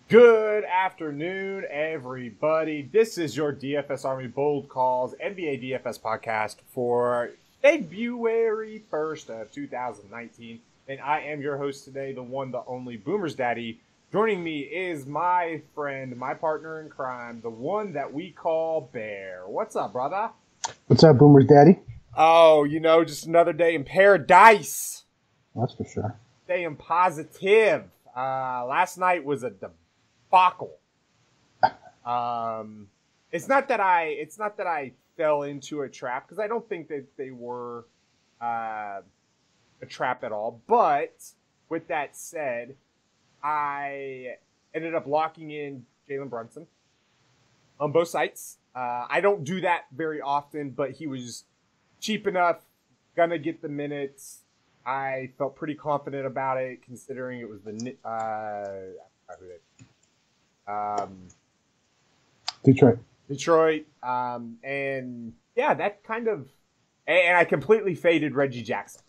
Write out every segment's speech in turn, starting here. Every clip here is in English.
Good afternoon, everybody. This is your DFS Army Bold Calls NBA DFS podcast for February 1st of 2019. And I am your host today, the one, the only BoomersDaddy. Joining me is my friend, my partner in crime, the one that we call Bear. What's up, brother? What's up, BoomersDaddy? Oh, just another day in paradise. That's for sure. Day in positive. Last night was a debacle. It's not that I fell into a trap, because I don't think that they were a trap at all. But with that said, I ended up locking in Jalen Brunson on both sites. I don't do that very often, but he was cheap enough, gonna get the minutes. I felt pretty confident about it, considering it was Detroit. And yeah, that kind of, and I completely faded Reggie Jackson.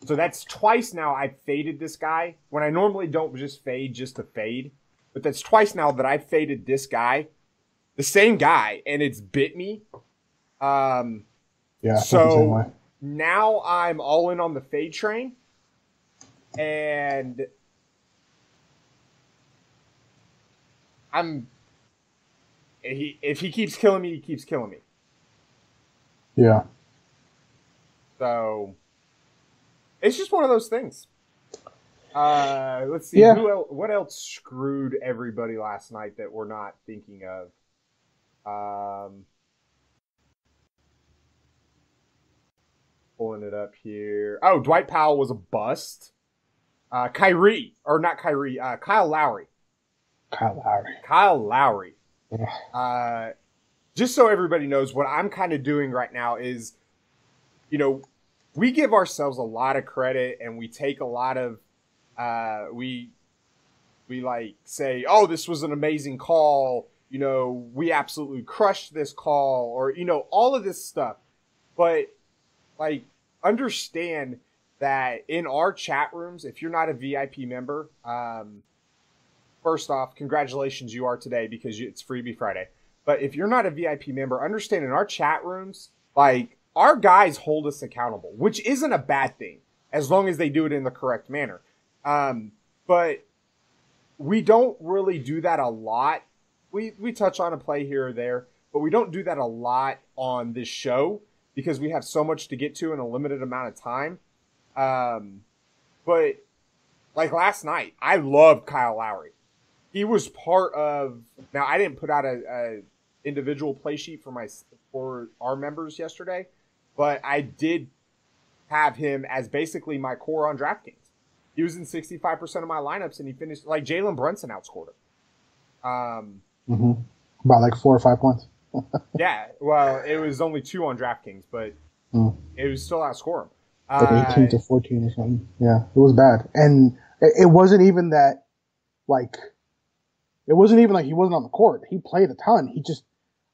So that's twice now I've faded this guy, when I normally don't just fade just to fade. But that's twice now that I've faded this guy, the same guy, and it's bit me. Yeah. So now I'm all in on the fade train, and if he keeps killing me, he keeps killing me. Yeah. So it's just one of those things. Let's see. Yeah. What else screwed everybody last night that we're not thinking of? Pulling it up here. Oh, Dwight Powell was a bust. Kyle Lowry. Kyle Lowry. Just so everybody knows, what I'm kind of doing right now is, we give ourselves a lot of credit, and we take a lot of, we like say, oh, this was an amazing call. We absolutely crushed this call, or, all of this stuff. But understand that in our chat rooms, if you're not a VIP member, first off, congratulations, you are today, because it's Freebie Friday. But if you're not a VIP member, understand in our chat rooms, our guys hold us accountable, which isn't a bad thing, as long as they do it in the correct manner. But we don't really do that a lot. We touch on a play here or there, but we don't do that a lot on this show, because we have so much to get to in a limited amount of time. But last night, I loved Kyle Lowry. He was part of, now I didn't put out a individual play sheet for our members yesterday, but I did have him as basically my core on DraftKings. He was in 65% of my lineups, and he finished Jalen Brunson outscored him. About 4 or 5 points. Yeah, well, it was only 2 on DraftKings, but it was still outscoring. 18 to 14 or something. Yeah, it was bad. And it wasn't even that, it wasn't even like he wasn't on the court. He played a ton.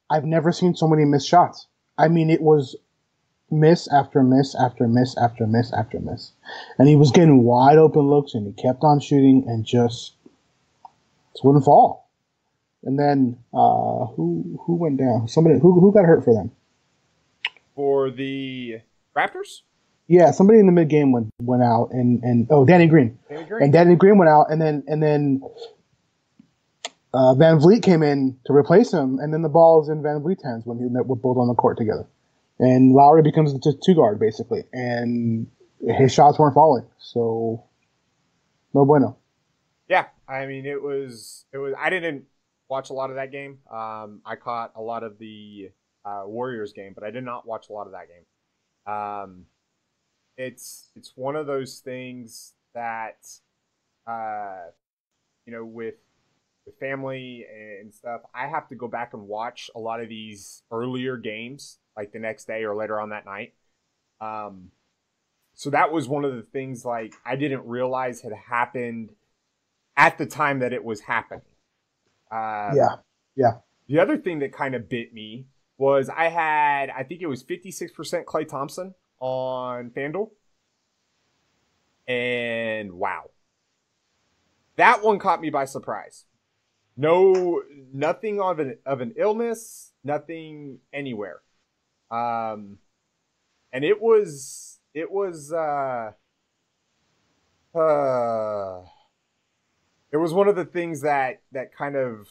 I've never seen so many missed shots. I mean, it was miss after miss after miss after miss after miss. And he was getting wide open looks, and he kept on shooting and just wouldn't fall. And then who went down? Somebody who got hurt for them? For the Raptors? Yeah, somebody in the mid game went out, and Danny Green. And Danny Green went out, and then Van Vliet came in to replace him, and then the ball's in Van Vliet's hands when we're both on the court together. And Lowry becomes the 2-guard basically, and his shots weren't falling, so no bueno. Yeah, I mean it was. I didn't watch a lot of that game. I caught a lot of the Warriors game, but I did not watch a lot of that game. It's one of those things that with family and stuff, I have to go back and watch a lot of these earlier games, the next day or later on that night. So that was one of the things I didn't realize had happened at the time that it was happening. Yeah. The other thing that kind of bit me was I think it was 56% Klay Thompson on FanDuel. And wow. That one caught me by surprise. nothing of an illness, nothing anywhere. And it was one of the things that kind of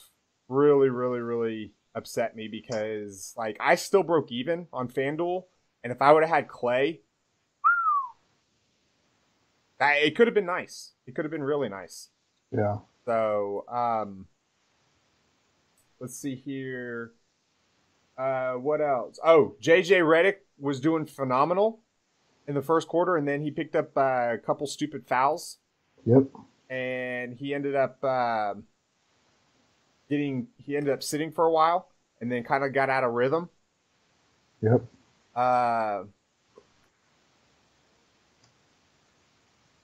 really, really, really upset me because like I still broke even on FanDuel, and if I would have had Clay, it could have been nice. It could have been really nice. Yeah. So let's see here. What else? Oh, JJ Redick was doing phenomenal in the first quarter, and then he picked up a couple stupid fouls. Yep. And he ended up sitting for a while, and then kind of got out of rhythm. Yep.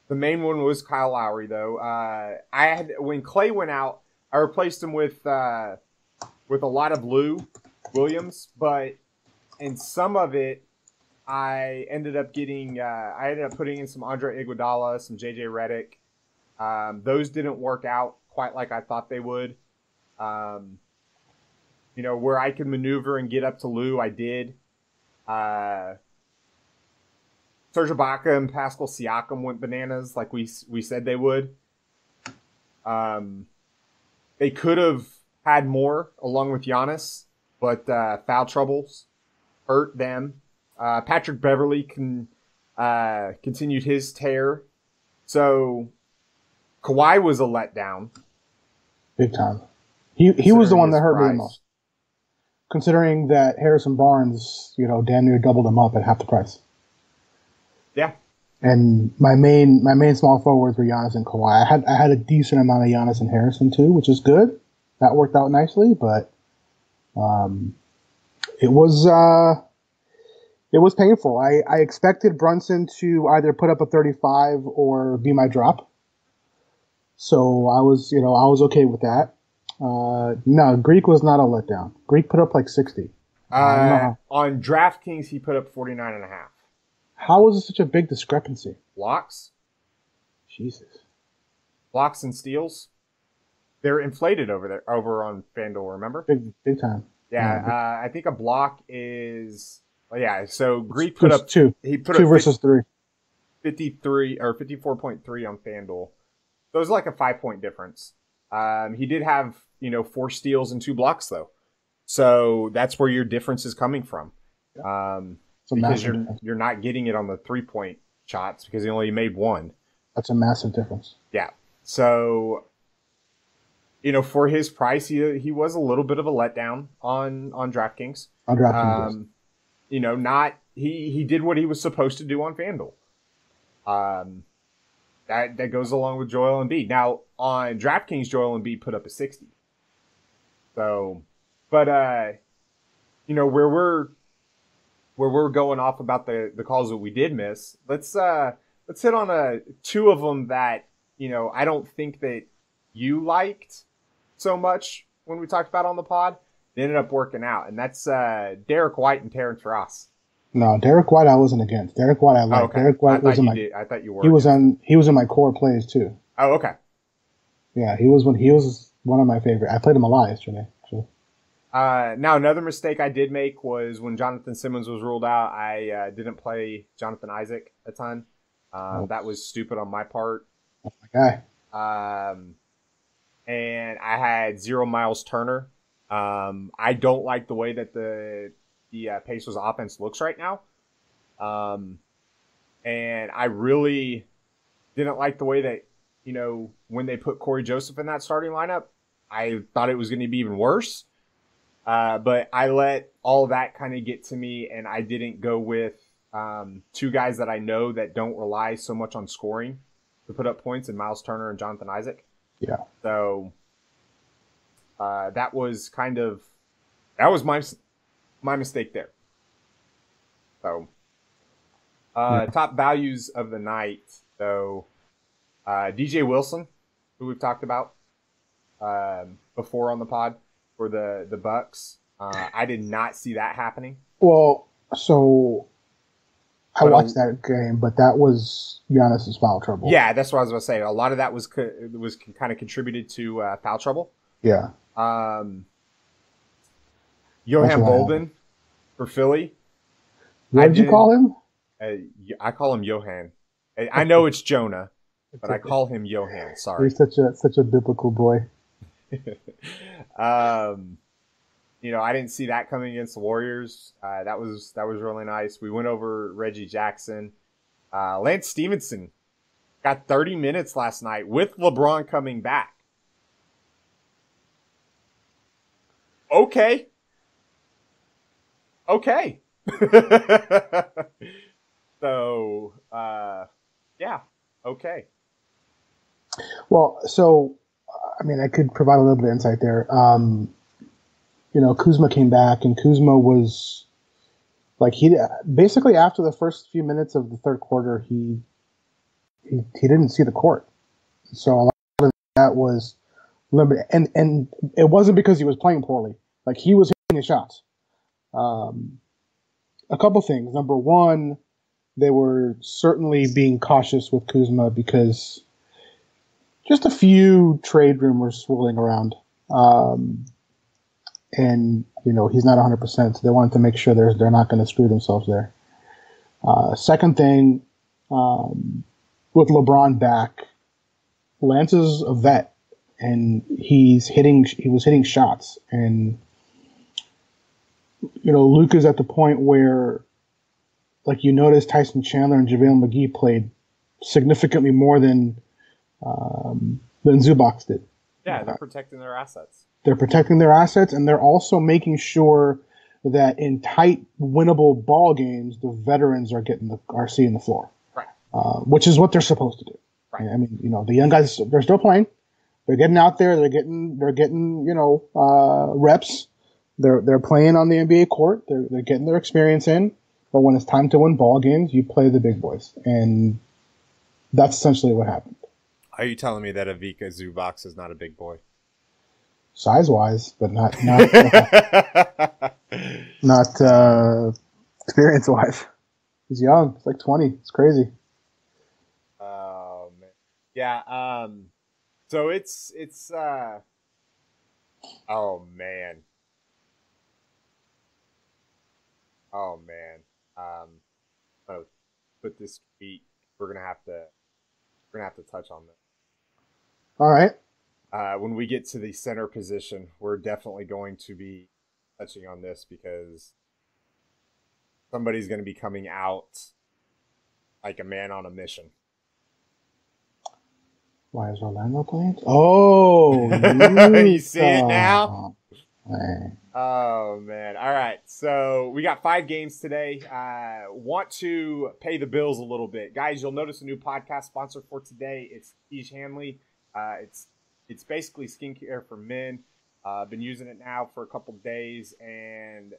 The main one was Kyle Lowry, though. When Clay went out, I replaced him with a lot of Lou Williams, but in some of it, I ended up putting in some Andre Iguodala, some JJ Redick. Those didn't work out quite like I thought they would. Where I could maneuver and get up to Lou, I did. Serge Ibaka and Pascal Siakam went bananas like we said they would. They could have had more along with Giannis, but foul troubles hurt them. Patrick Beverley continued his tear. So Kawhi was a letdown. Big time. He was the one that hurt me the most. Considering that Harrison Barnes, damn near doubled him up at half the price. Yeah. And my main small forwards were Giannis and Kawhi. I had a decent amount of Giannis and Harrison too, which is good. That worked out nicely, but it was painful. I expected Brunson to either put up a 35 or be my drop. So I was okay with that. No, Greek was not a letdown. Greek put up like 60. On DraftKings, he put up 49.5. How was it such a big discrepancy? Blocks? Jesus. Blocks and steals? They're inflated over on FanDuel, remember? Big time. Yeah, I think a block is... Well, yeah, so Greek put up... Two. He put 2 up versus 3. 53 or 54.3 on FanDuel. So it was like a 5-point difference. He did have, 4 steals and 2 blocks, though. So that's where your difference is coming from. Because you're not getting it on the 3-point shots because he only made 1. That's a massive difference. Yeah. So, for his price, he was a little bit of a letdown on DraftKings. On DraftKings, yes. He did what he was supposed to do on FanDuel. That goes along with Joel Embiid. Now, on DraftKings, Joel Embiid put up a 60. So, but, where we're going off about the calls that we did miss, let's hit on 2 of them that, I don't think that you liked so much when we talked about on the pod. They ended up working out, and that's Derek White and Terrence Ross. No, Derek White I wasn't against. Derek White I liked. Okay. Derek White was in I thought you were. He was in my core plays too. Oh, okay. Yeah, he was one of my favorite. I played him a lot yesterday. Actually. Now another mistake I did make was when Jonathan Simmons was ruled out. I didn't play Jonathan Isaac a ton. That was stupid on my part. That's my guy. And I had 0 Miles Turner. I don't like the way that the Pacers offense looks right now. And I really didn't like the way that, when they put Corey Joseph in that starting lineup, I thought it was going to be even worse. But I let all that kind of get to me, and I didn't go with 2 guys that I know that don't rely so much on scoring to put up points in Miles Turner and Jonathan Isaac. Yeah. So that was my mistake there. So top values of the night, though. DJ Wilson, who we've talked about before on the pod for the Bucks. I did not see that happening. Well, so I watched that game, but that was Giannis's foul trouble. Yeah, that's what I was going to say. A lot of that was kind of contributed to foul trouble. Yeah. Johan Bolden for Philly. What did you call him? I call him Johan. I know it's Jonah, but I call him Johan. Sorry. He's such a biblical boy. I didn't see that coming against the Warriors. That was really nice. We went over Reggie Jackson. Lance Stevenson got 30 minutes last night with LeBron coming back. Okay. So, yeah. Okay. Well, so, I mean, I could provide a little bit of insight there. Kuzma came back, and Kuzma was like, he basically after the first few minutes of the third quarter, he didn't see the court. So a lot of that was limited, and it wasn't because he was playing poorly. Like, he was hitting his shots. A couple things. Number one, they were certainly being cautious with Kuzma because just a few trade rumors swirling around. And, he's not 100%, so they wanted to make sure they're not going to screw themselves there. Second thing, with LeBron back, Lance is a vet, and he was hitting shots. And, Luke is at the point where, like, notice Tyson Chandler and JaVale McGee played significantly more than Zubac did. Yeah, they're protecting their assets. They're protecting their assets, and they're also making sure that in tight, winnable ball games, the veterans are seeing the floor, right? Which is what they're supposed to do. Right. I mean, the young guys, they're still playing. They're getting out there. They're getting reps. They're playing on the NBA court. They're getting their experience in. But when it's time to win ball games, you play the big boys, and that's essentially what happened. Are you telling me that Ivica Zubac is not a big boy? Size-wise, but not experience-wise. He's young. He's like 20. It's crazy. Oh man. Yeah. So it's. Oh man. Oh, put this tweet. We're gonna have to touch on this. All right. When we get to the center position, we're definitely going to be touching on this because somebody's going to be coming out like a man on a mission. Why is Orlando playing? Oh, you see it now? Man. Oh, man. All right. So we got 5 games today. Want to pay the bills a little bit. Guys, you'll notice a new podcast sponsor for today. It's Tiege Hanley. It's basically skincare for men. Been using it now for a couple days. And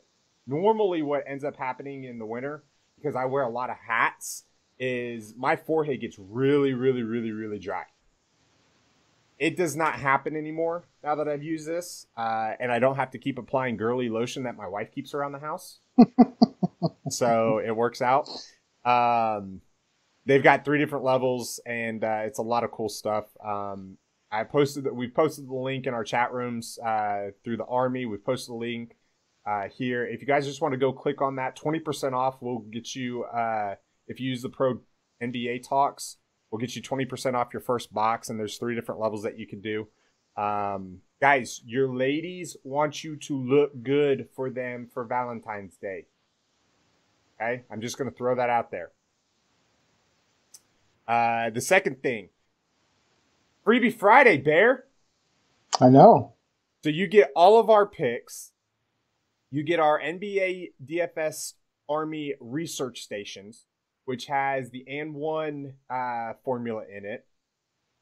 normally what ends up happening in the winter, because I wear a lot of hats, is my forehead gets really, really, really, really dry. It does not happen anymore now that I've used this. And I don't have to keep applying girly lotion that my wife keeps around the house. So it works out. They've got 3 different levels, and it's a lot of cool stuff. We posted the link in our chat rooms through the Army. We posted the link here. If you guys just want to go click on that, 20% off will get you, if you use the Pro NBA Talks, we'll get you 20% off your first box, and there's 3 different levels that you can do. Guys, your ladies want you to look good for them for Valentine's Day. Okay? I'm just going to throw that out there. The second thing, Freebie Friday, Bear. I know. So you get all of our picks. You get our NBA DFS Army research stations, which has the and1 formula in it.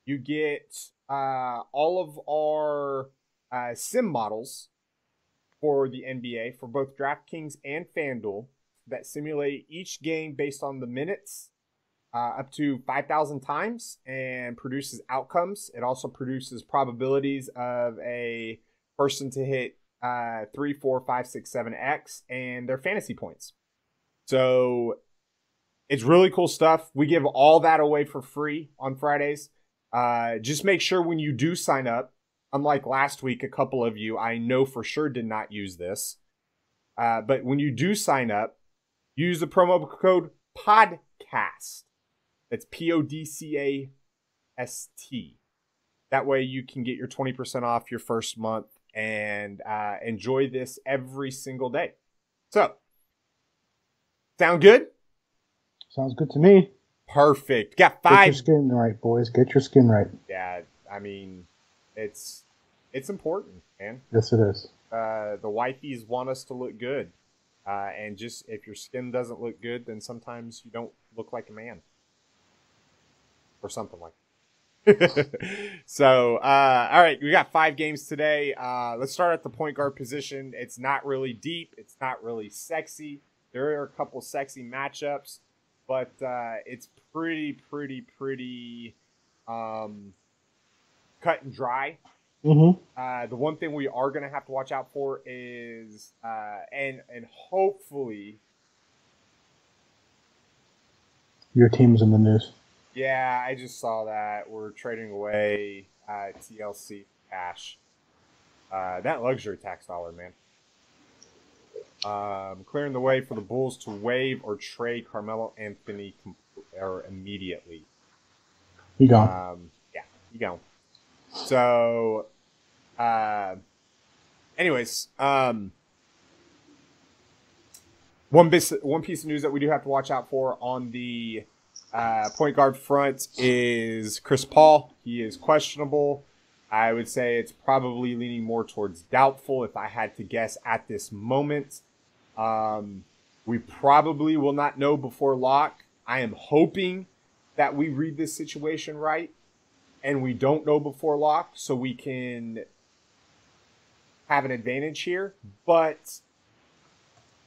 You get all of our sim models for the NBA for both DraftKings and Fanduel that simulate each game based on the minutes up to 5,000 times and produces outcomes. It also produces probabilities of a person to hit 3, 4, 5, 6, 7x and their fantasy points. So it's really cool stuff. We give all that away for free on Fridays. Just make sure when you do sign up, unlike last week, a couple of you I know for sure did not use this. But when you do sign up, use the promo code PODCAST. That's PODCAST. That way you can get your 20% off your first month and enjoy this every single day. So, sound good? Sounds good to me. Perfect. Got 5. Get your skin right, boys. Get your skin right. Yeah, I mean, it's important, man. Yes, it is. The wifeys want us to look good. And just if your skin doesn't look good, then sometimes you don't look like a man. Or something like that. So, all right, we got 5 games today. Let's start at the point guard position. It's not really deep. It's not really sexy. There are a couple sexy matchups, but it's pretty cut and dry. Mm-hmm. The one thing we are going to have to watch out for is, and hopefully, your team's in the news. Yeah, I just saw that. We're trading away TLC cash. That luxury tax dollar, man. Clearing the way for the Bulls to waive or trade Carmelo Anthony immediately. He gone. Yeah, he gone. So, anyways, one piece of news that we do have to watch out for on the point guard front is Chris Paul. He is questionable. I would say it's probably leaning more towards doubtful if I had to guess at this moment. We probably will not know before lock. I am hoping that we read this situation right and we don't know before lock so we can have an advantage here. But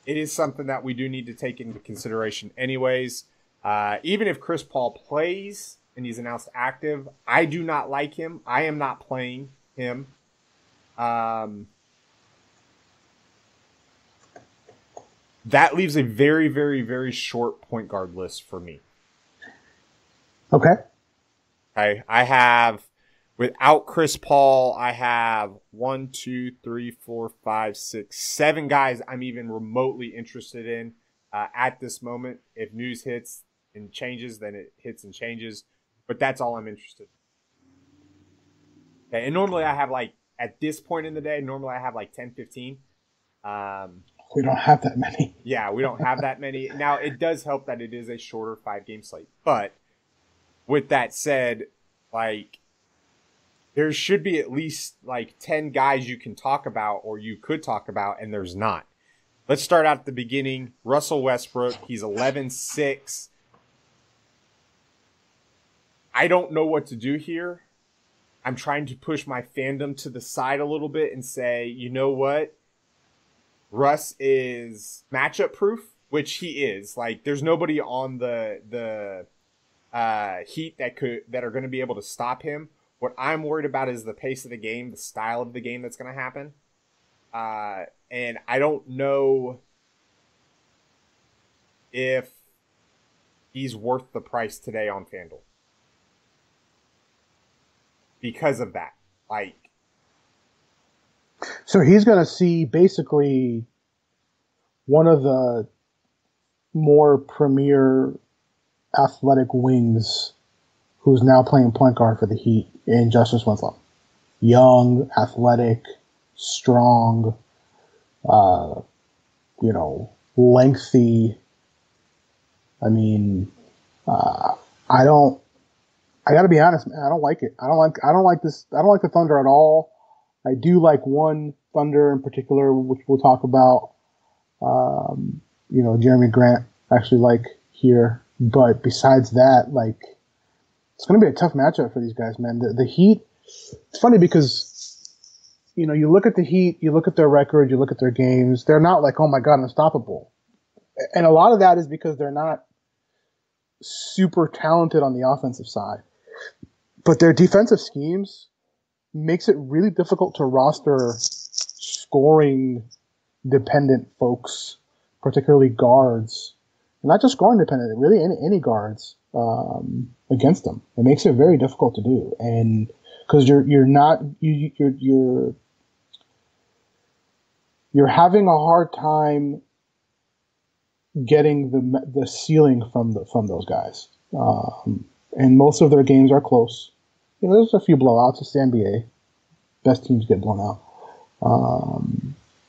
it is something that we do need to take into consideration anyways. Even if Chris Paul plays and he's announced active, I do not like him. I am not playing him. That leaves a very, very, very short point guard list for me. Okay. I have, without Chris Paul, I have 1, 2, 3, 4, 5, 6, 7 guys I'm even remotely interested in at this moment. If news hits and changes, then it hits and changes. But that's all I'm interested in. Okay, and normally I have at this point in the day, normally I have 10, 15. We don't have that many. Yeah, we don't have that many. Now, it does help that it is a shorter 5-game slate. But with that said, there should be at least 10 guys you can talk about or you could talk about, and there's not. Let's start out at the beginning. Russell Westbrook, he's 11-6. I don't know what to do here. I'm trying to push my fandom to the side a little bit and say, you know what? Russ is matchup proof, which he is. There's nobody on the Heat that are going to be able to stop him. What I'm worried about is the pace of the game, the style of the game that's going to happen. And I don't know if he's worth the price today on FanDuel. Because of that. So he's going to see basically one of the more premier athletic wings who's now playing point guard for the Heat in Justice Winslow. Young, athletic, strong, lengthy. I mean, I gotta be honest, man. I don't like it. I don't like this. I don't like the Thunder at all. I do like one Thunder in particular, which we'll talk about. Jeremy Grant actually like here, but besides that, it's going to be a tough matchup for these guys, man. The Heat. It's funny because you look at the Heat, you look at their record, you look at their games. They're not oh my god, unstoppable, and a lot of that is because they're not super talented on the offensive side. But their defensive schemes makes it really difficult to roster scoring dependent folks, particularly guards. Not just scoring dependent, really any guards against them. It makes it very difficult to do. And because you're having a hard time getting the ceiling from those guys. And most of their games are close. There's a few blowouts. It's the NBA. Best teams get blown out.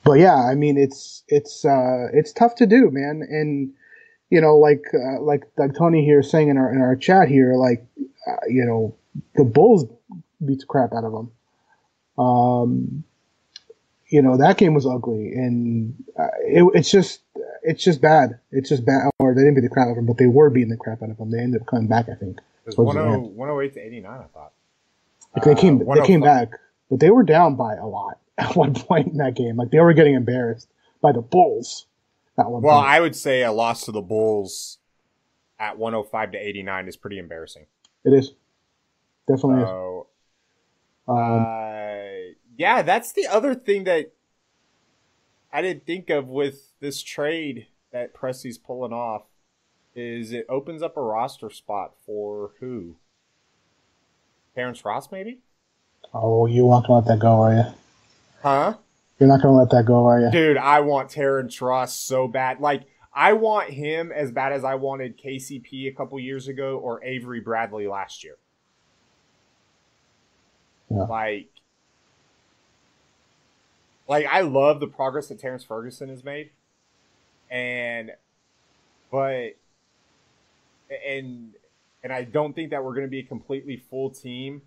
But yeah, I mean, it's tough to do, man. And like Tony here is saying in our chat here, the Bulls beat the crap out of them. That game was ugly, and it's just bad. It's just bad. Or they didn't beat the crap out of them, but they were beating the crap out of them. They ended up coming back, I think. It was 108 to 89, I thought. They came back, but they were down by a lot at one point in that game. Like, they were getting embarrassed by the Bulls at one point. Well, I would say a loss to the Bulls at 105 to 89 is pretty embarrassing. It is. Definitely is. Yeah, that's the other thing that I didn't think of with this trade that Presti's pulling off is it opens up a roster spot for who? Terrence Ross, maybe? Oh, you won't let that go, are you? Huh? You're not going to let that go, are you? Dude, I want Terrence Ross so bad. Like, I want him as bad as I wanted KCP a couple years ago or Avery Bradley last year. Yeah. Like, I love the progress that Terrence Ferguson has made. And I don't think that we're going to be a completely full team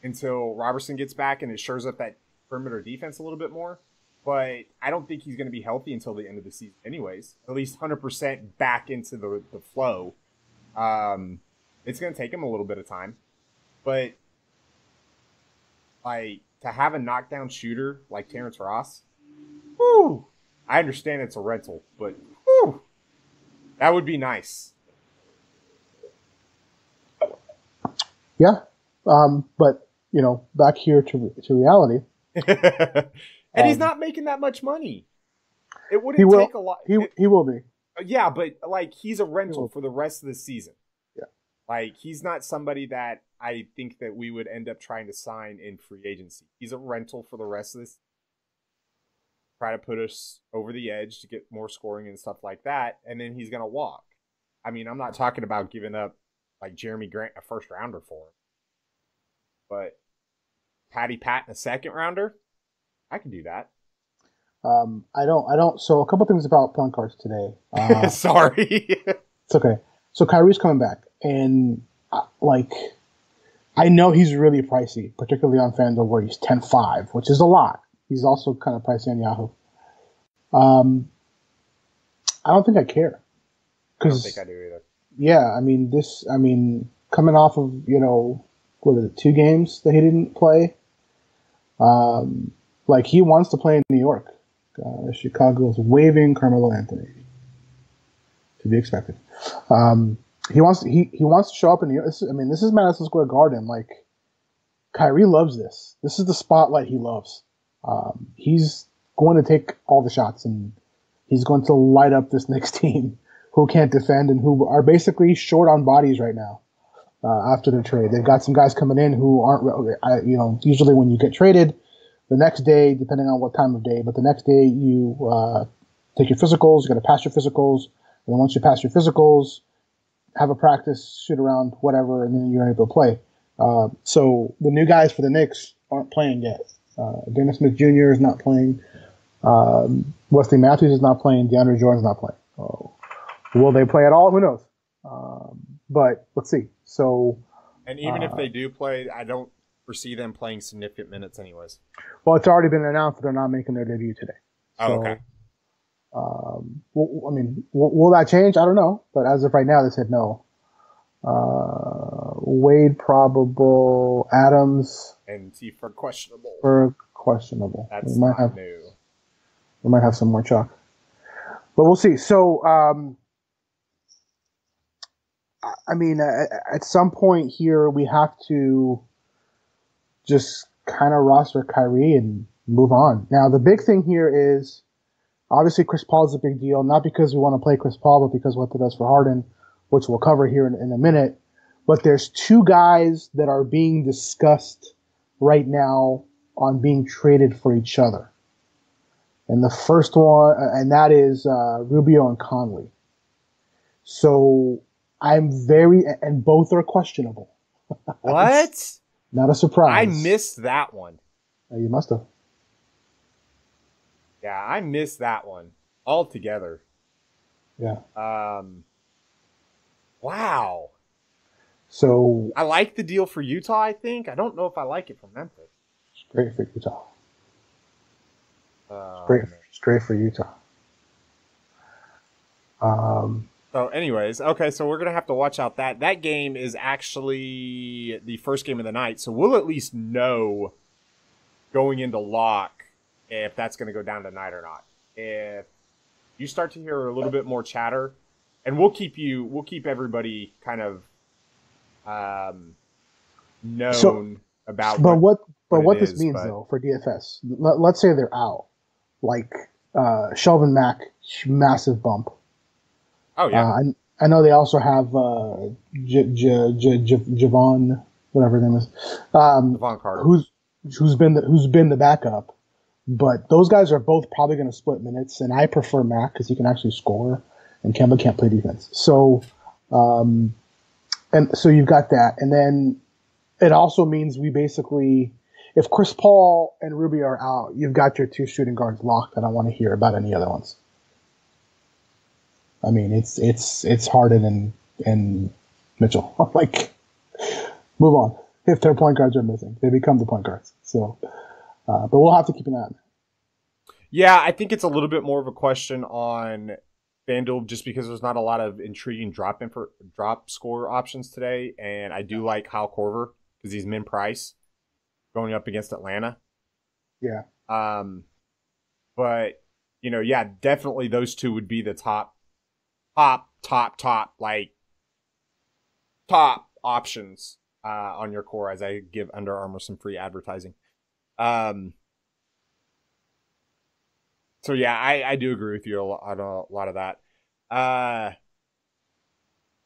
until Robertson gets back and it shores up that perimeter defense a little bit more. But I don't think he's going to be healthy until the end of the season anyways. At least 100% back into the flow. It's going to take him a little bit of time. But, to have a knockdown shooter like Terrence Ross, whew, I understand it's a rental, but whew, that would be nice. Yeah. But, back here to reality. And he's not making that much money. It wouldn't take a lot. He will be. Yeah, but, he's a rental for the rest of the season. Yeah. He's not somebody that I think that we would end up trying to sign in free agency. He's a rental for the rest of this. Try to put us over the edge to get more scoring and stuff like that, and then he's going to walk. I mean, I'm not talking about giving up, Jeremy Grant, a first rounder for him. But Patty Pat in a second rounder, I can do that. I don't. So a couple things about point guards today. Sorry. It's okay. So Kyrie's coming back, and I know he's really pricey, particularly on Fanduel where he's 10.5, which is a lot. He's also kind of pricey on Yahoo. I don't think I care. I don't think I do either. Yeah, coming off of, what is it, 2 games that he didn't play? He wants to play in New York. Chicago's waiving Carmelo Anthony. To be expected. He wants to show up in New York. This is Madison Square Garden. Kyrie loves this. This is the spotlight he loves. He's going to take all the shots, and he's going to light up this Knicks team who can't defend and who are basically short on bodies right now after the trade. They've got some guys coming in who aren't, usually when you get traded, the next day, depending on what time of day, but the next day you take your physicals, you got to pass your physicals, and then once you pass your physicals, have a practice, shoot around, whatever, and then you're able to play. So the new guys for the Knicks aren't playing yet. Dennis Smith Jr. is not playing. Wesley Matthews is not playing. DeAndre Jordan's not playing. Will they play at all? Who knows? But let's see. So, and even if they do play, I don't foresee them playing significant minutes anyways. Well, it's already been announced that they're not making their debut today. Oh, okay. Will that change? I don't know. But as of right now, they said no. Wade probable, Adams, and T for questionable. That's not new. We might have some more chalk, but we'll see. So, at some point here, we have to just kind of roster Kyrie and move on. Now, the big thing here is obviously Chris Paul is a big deal, not because we want to play Chris Paul, but because what it does for Harden, which we'll cover here in a minute. but there's two guys that are being discussed right now on being traded for each other. And the first one, and that is Rubio and Conley. So and both are questionable. What? Not a surprise. I missed that one. You must have. Yeah, I missed that one altogether. Yeah. Wow. So I like the deal for Utah, I think. I don't know if I like it for Memphis. It's great for Utah. It's great for Utah. So anyways, okay, so we're going to have to watch out that. That game is actually the first game of the night, so we'll at least know going into lock if that's going to go down tonight or not. If you start to hear a little bit more chatter, and we'll keep everybody kind of known about what this means though for DFS. Let's say they're out, like Shelvin Mack, massive bump. Oh yeah. I know they also have Javon, whatever his name is, Javon Carter, who's been the backup. But those guys are both probably going to split minutes, and I prefer Mack because he can actually score, and Kemba can't play defense. So, and so you've got that, and then it also means we basically, if Chris Paul and Rubio are out, you've got your two shooting guards locked. I don't want to hear about any other ones. I mean, it's Harden and Mitchell. Like, move on. If their point guards are missing, they become the point guards. So, but we'll have to keep an eye on it. Yeah, I think it's a little bit more of a question on FanDuel just because there's not a lot of intriguing drop score options today, and I do like Kyle Korver because he's min price going up against Atlanta. Yeah. But yeah, definitely those two would be the top options on your core as I give Under Armour some free advertising. So yeah, I do agree with you on a lot of that.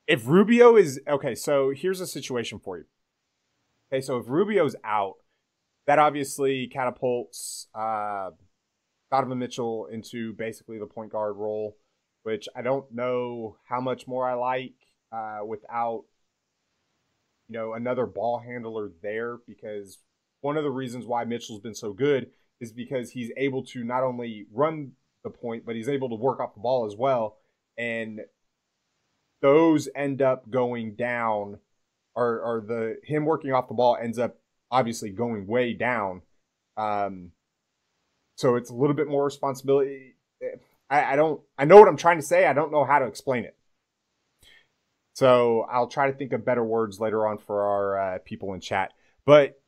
If Rubio is okay, so here's a situation for you. Okay, so if Rubio's out, that obviously catapults Donovan Mitchell into basically the point guard role, which I don't know how much more I like without another ball handler there, because one of the reasons why Mitchell's been so good is because he's able to not only run the point, but he's able to work off the ball as well. And those end up going down, or him working off the ball ends up obviously going way down. So it's a little bit more responsibility. I know what I'm trying to say. I don't know how to explain it. So I'll try to think of better words later on for our people in chat. But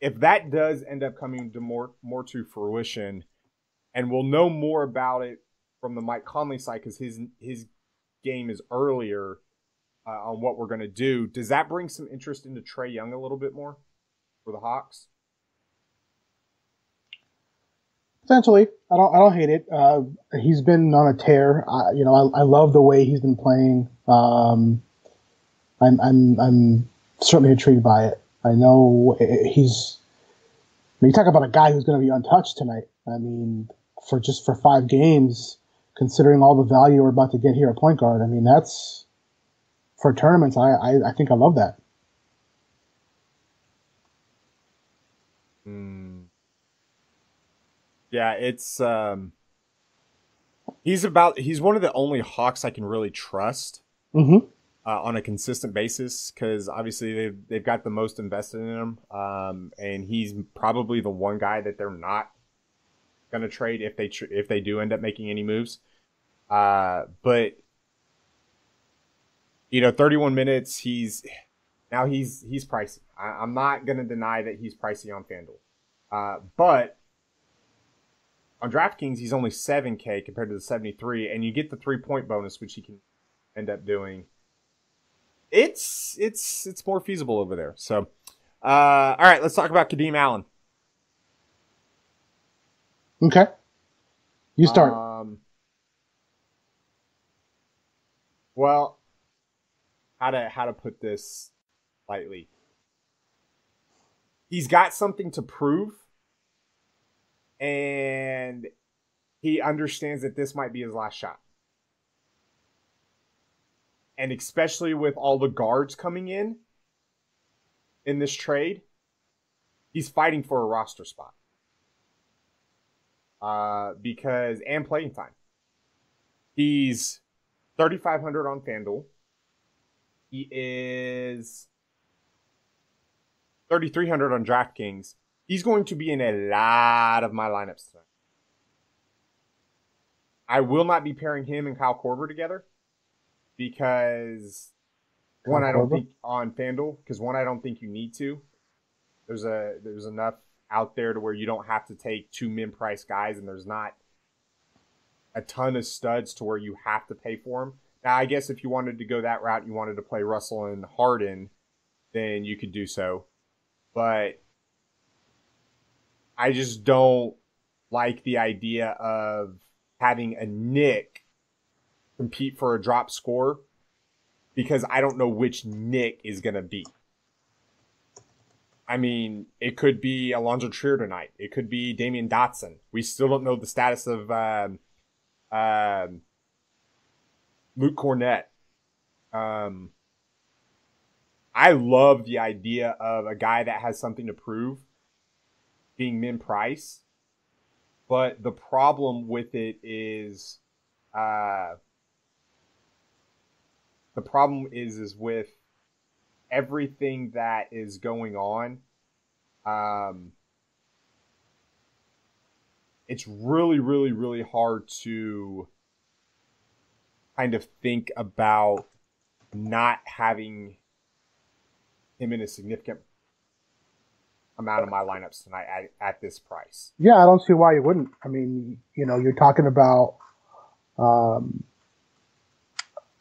if that does end up coming to more to fruition, and we'll know more about it from the Mike Conley side because his game is earlier on what we're going to do, does that bring some interest into Trae Young a little bit more for the Hawks? Potentially, I don't hate it. He's been on a tear. I love the way he's been playing. I'm certainly intrigued by it. I know you talk about a guy who's going to be untouched tonight. I mean, for 5 games, considering all the value we're about to get here at point guard. I mean, that's for tournaments. I think I love that. Yeah, it's he's one of the only Hawks I can really trust on a consistent basis, because obviously they've got the most invested in him, and he's probably the one guy that they're not going to trade if they do end up making any moves. But 31 minutes, he's pricey. I'm not going to deny that he's pricey on FanDuel, but on DraftKings, he's only 7K compared to the 73, and you get the 3-point bonus, which he can end up doing. It's more feasible over there. So, all right, let's talk about Kadeem Allen. Okay, you start. Well, how to put this lightly. He's got something to prove, and he understands that this might be his last shot. And especially with all the guards coming in this trade, he's fighting for a roster spot. And playing time. He's 3,500 on FanDuel. He is 3,300 on DraftKings. He's going to be in a lot of my lineups tonight. I will not be pairing him and Kyle Korver together because I don't think on FanDuel, because I don't think you need to. There's enough out there to where you don't have to take 2 min-price guys, and there's not a ton of studs to where you have to pay for them. Now, I guess if you wanted to go that route, you wanted to play Russell and Harden, then you could do so. But I just don't like the idea of having a Nick compete for a drop score because I don't know which Nick is going to be. I mean, it could be Alonzo Trier tonight. It could be Damian Dotson. We still don't know the status of Luke Cornett. I love the idea of a guy that has something to prove being min price, but the problem with it is with everything that is going on. It's really, really, really hard to kind of think about not having him in a significant amount of my lineups tonight at this price. Yeah, I don't see why you wouldn't. I mean, you're talking about,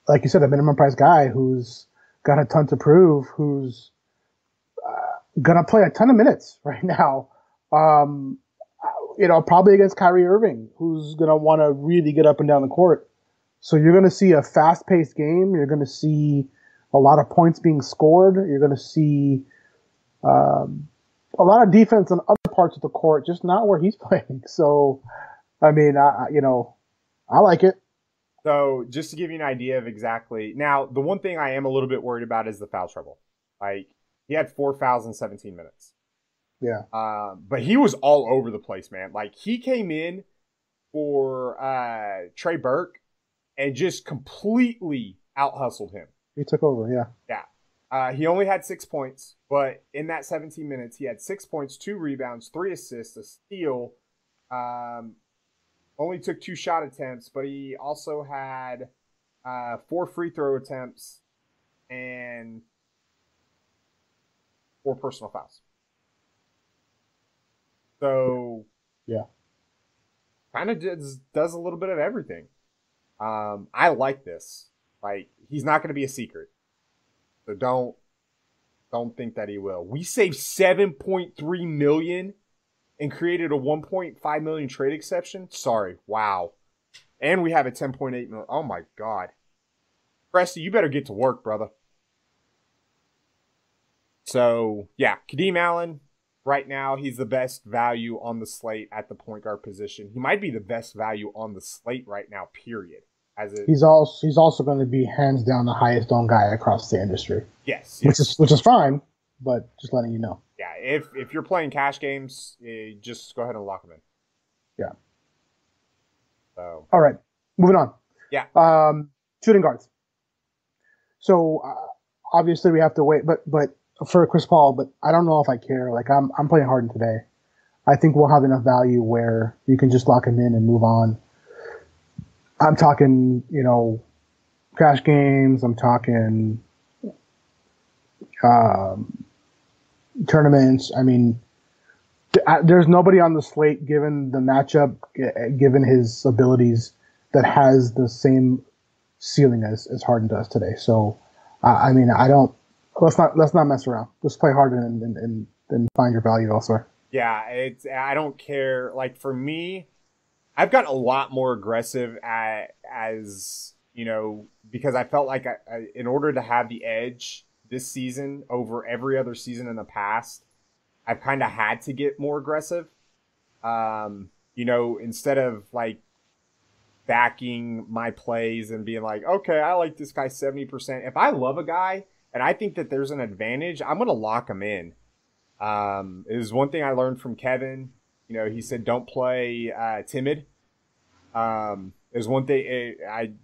like you said, a minimum price guy who's got a ton to prove, who's going to play a ton of minutes right now. Probably against Kyrie Irving, who's going to want to really get up and down the court. So you're going to see a fast-paced game. You're going to see a lot of points being scored. You're going to see a lot of defense on other parts of the court, just not where he's playing. So, I mean, I like it. So just to give you an idea of exactly – now, the one thing I am a little bit worried about is the foul trouble. Like, he had 4 fouls in 17 minutes. Yeah. But he was all over the place, man. Like, he came in for Trey Burke and just completely out-hustled him. He took over, yeah. Yeah. He only had 6 points, but in that 17 minutes, he had 6 points, 2 rebounds, 3 assists, a steal. Only took 2 shot attempts, but he also had 4 free throw attempts and 4 personal fouls. So, yeah, kind of does a little bit of everything. I like this. Like, he's not going to be a secret. So don't think that he will. We saved $7.3 million and created a $1.5 million trade exception. Sorry, wow. And we have a $10.8 million. Oh my God, Presty, you better get to work, brother. So yeah, Kadeem Allen. Right now, he's the best value on the slate at the point guard position. He might be the best value on the slate right now, period. He's also going to be hands down the highest owned guy across the industry. Yes. Which is fine, but just letting you know. Yeah, if you're playing cash games, just go ahead and lock them in. Yeah. So. All right, moving on. Yeah. Shooting guards. So obviously we have to wait, but for Chris Paul, but I don't know if I care. Like I'm playing Harden today. I think we'll have enough value where you can just lock him in and move on. I'm talking, cash games. I'm talking tournaments. I mean, there's nobody on the slate, given the matchup, given his abilities, that has the same ceiling as Harden does today. So, I mean, let's not mess around. Let's play Harden and find your value elsewhere. Yeah, I don't care. Like, for me, I've gotten a lot more aggressive as because I felt like in order to have the edge this season over every other season in the past, I've kind of had to get more aggressive. Instead of like backing my plays and being like, okay, I like this guy 70%. If I love a guy and I think that there's an advantage, I'm going to lock him in. It was one thing I learned from Kevin. He said, don't play timid. There's one thing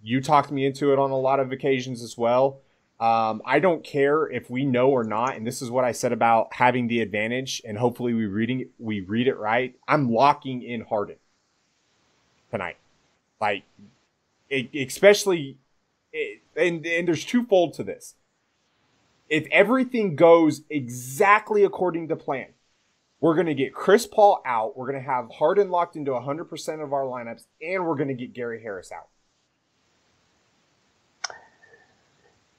you talked me into it on a lot of occasions as well. I don't care if we know or not, and this is what I said about having the advantage, and hopefully we read it right. I'm locking in Harden tonight, like especially, and there's twofold to this. If everything goes exactly according to plan, we're going to get Chris Paul out. We're going to have Harden locked into 100% of our lineups, and we're going to get Gary Harris out.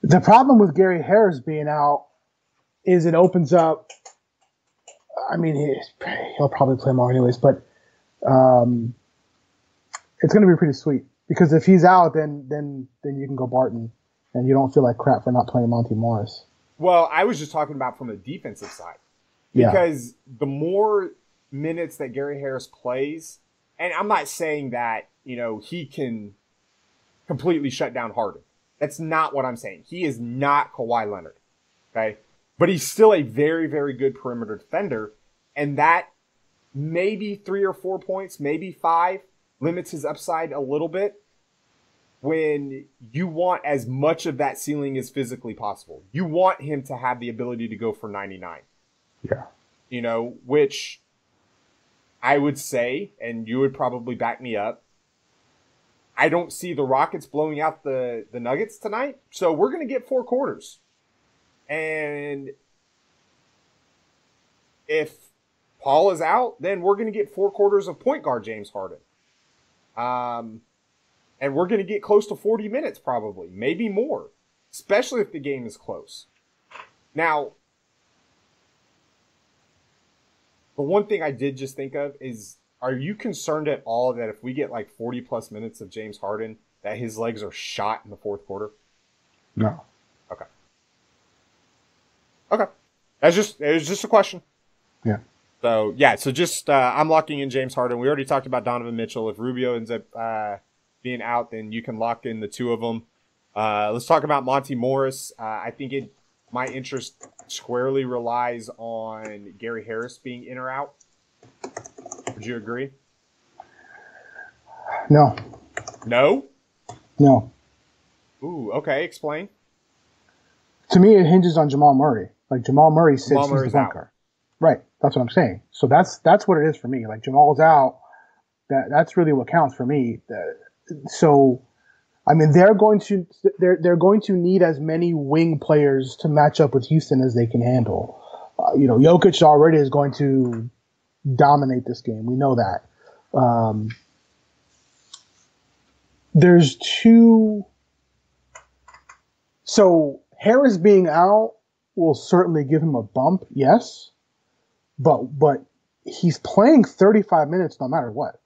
The problem with Gary Harris being out is it opens up. I mean, he'll probably play more anyways, but it's going to be pretty sweet because if he's out, then you can go Barton, and you don't feel like crap for not playing Monty Morris. Well, I was just talking about from the defensive side. Because the more minutes that Gary Harris plays, and I'm not saying that, he can completely shut down Harden. That's not what I'm saying. He is not Kawhi Leonard, okay? But he's still a very, very good perimeter defender, and that maybe 3 or 4 points, maybe 5, limits his upside a little bit when you want as much of that ceiling as physically possible. You want him to have the ability to go for 99. Yeah. Which I would say, and you would probably back me up, I don't see the Rockets blowing out the Nuggets tonight. So we're going to get 4 quarters. And if Paul is out, then we're going to get 4 quarters of point guard James Harden. And we're going to get close to 40 minutes probably, maybe more, especially if the game is close. Now, the one thing I did just think of is, are you concerned at all that if we get like 40 plus minutes of James Harden, that his legs are shot in the fourth quarter? No. Okay. It was just a question. Yeah. So just I'm locking in James Harden. We already talked about Donovan Mitchell. If Rubio ends up being out, then you can lock in the 2 of them. Let's talk about Monty Morris. I think my interest squarely relies on Gary Harris being in or out. Would you agree? No. No? No. Ooh, okay. Explain. To me, it hinges on Jamal Murray. Like, Jamal Murray sits, he's the bunker. Right. That's what I'm saying. So that's what it is for me. Like, Jamal's out. That's really what counts for me. So, I mean, they're going to need as many wing players to match up with Houston as they can handle. Jokic already is going to dominate this game. We know that. There's 2. So Harris being out will certainly give him a bump, yes. But he's playing 35 minutes no matter what.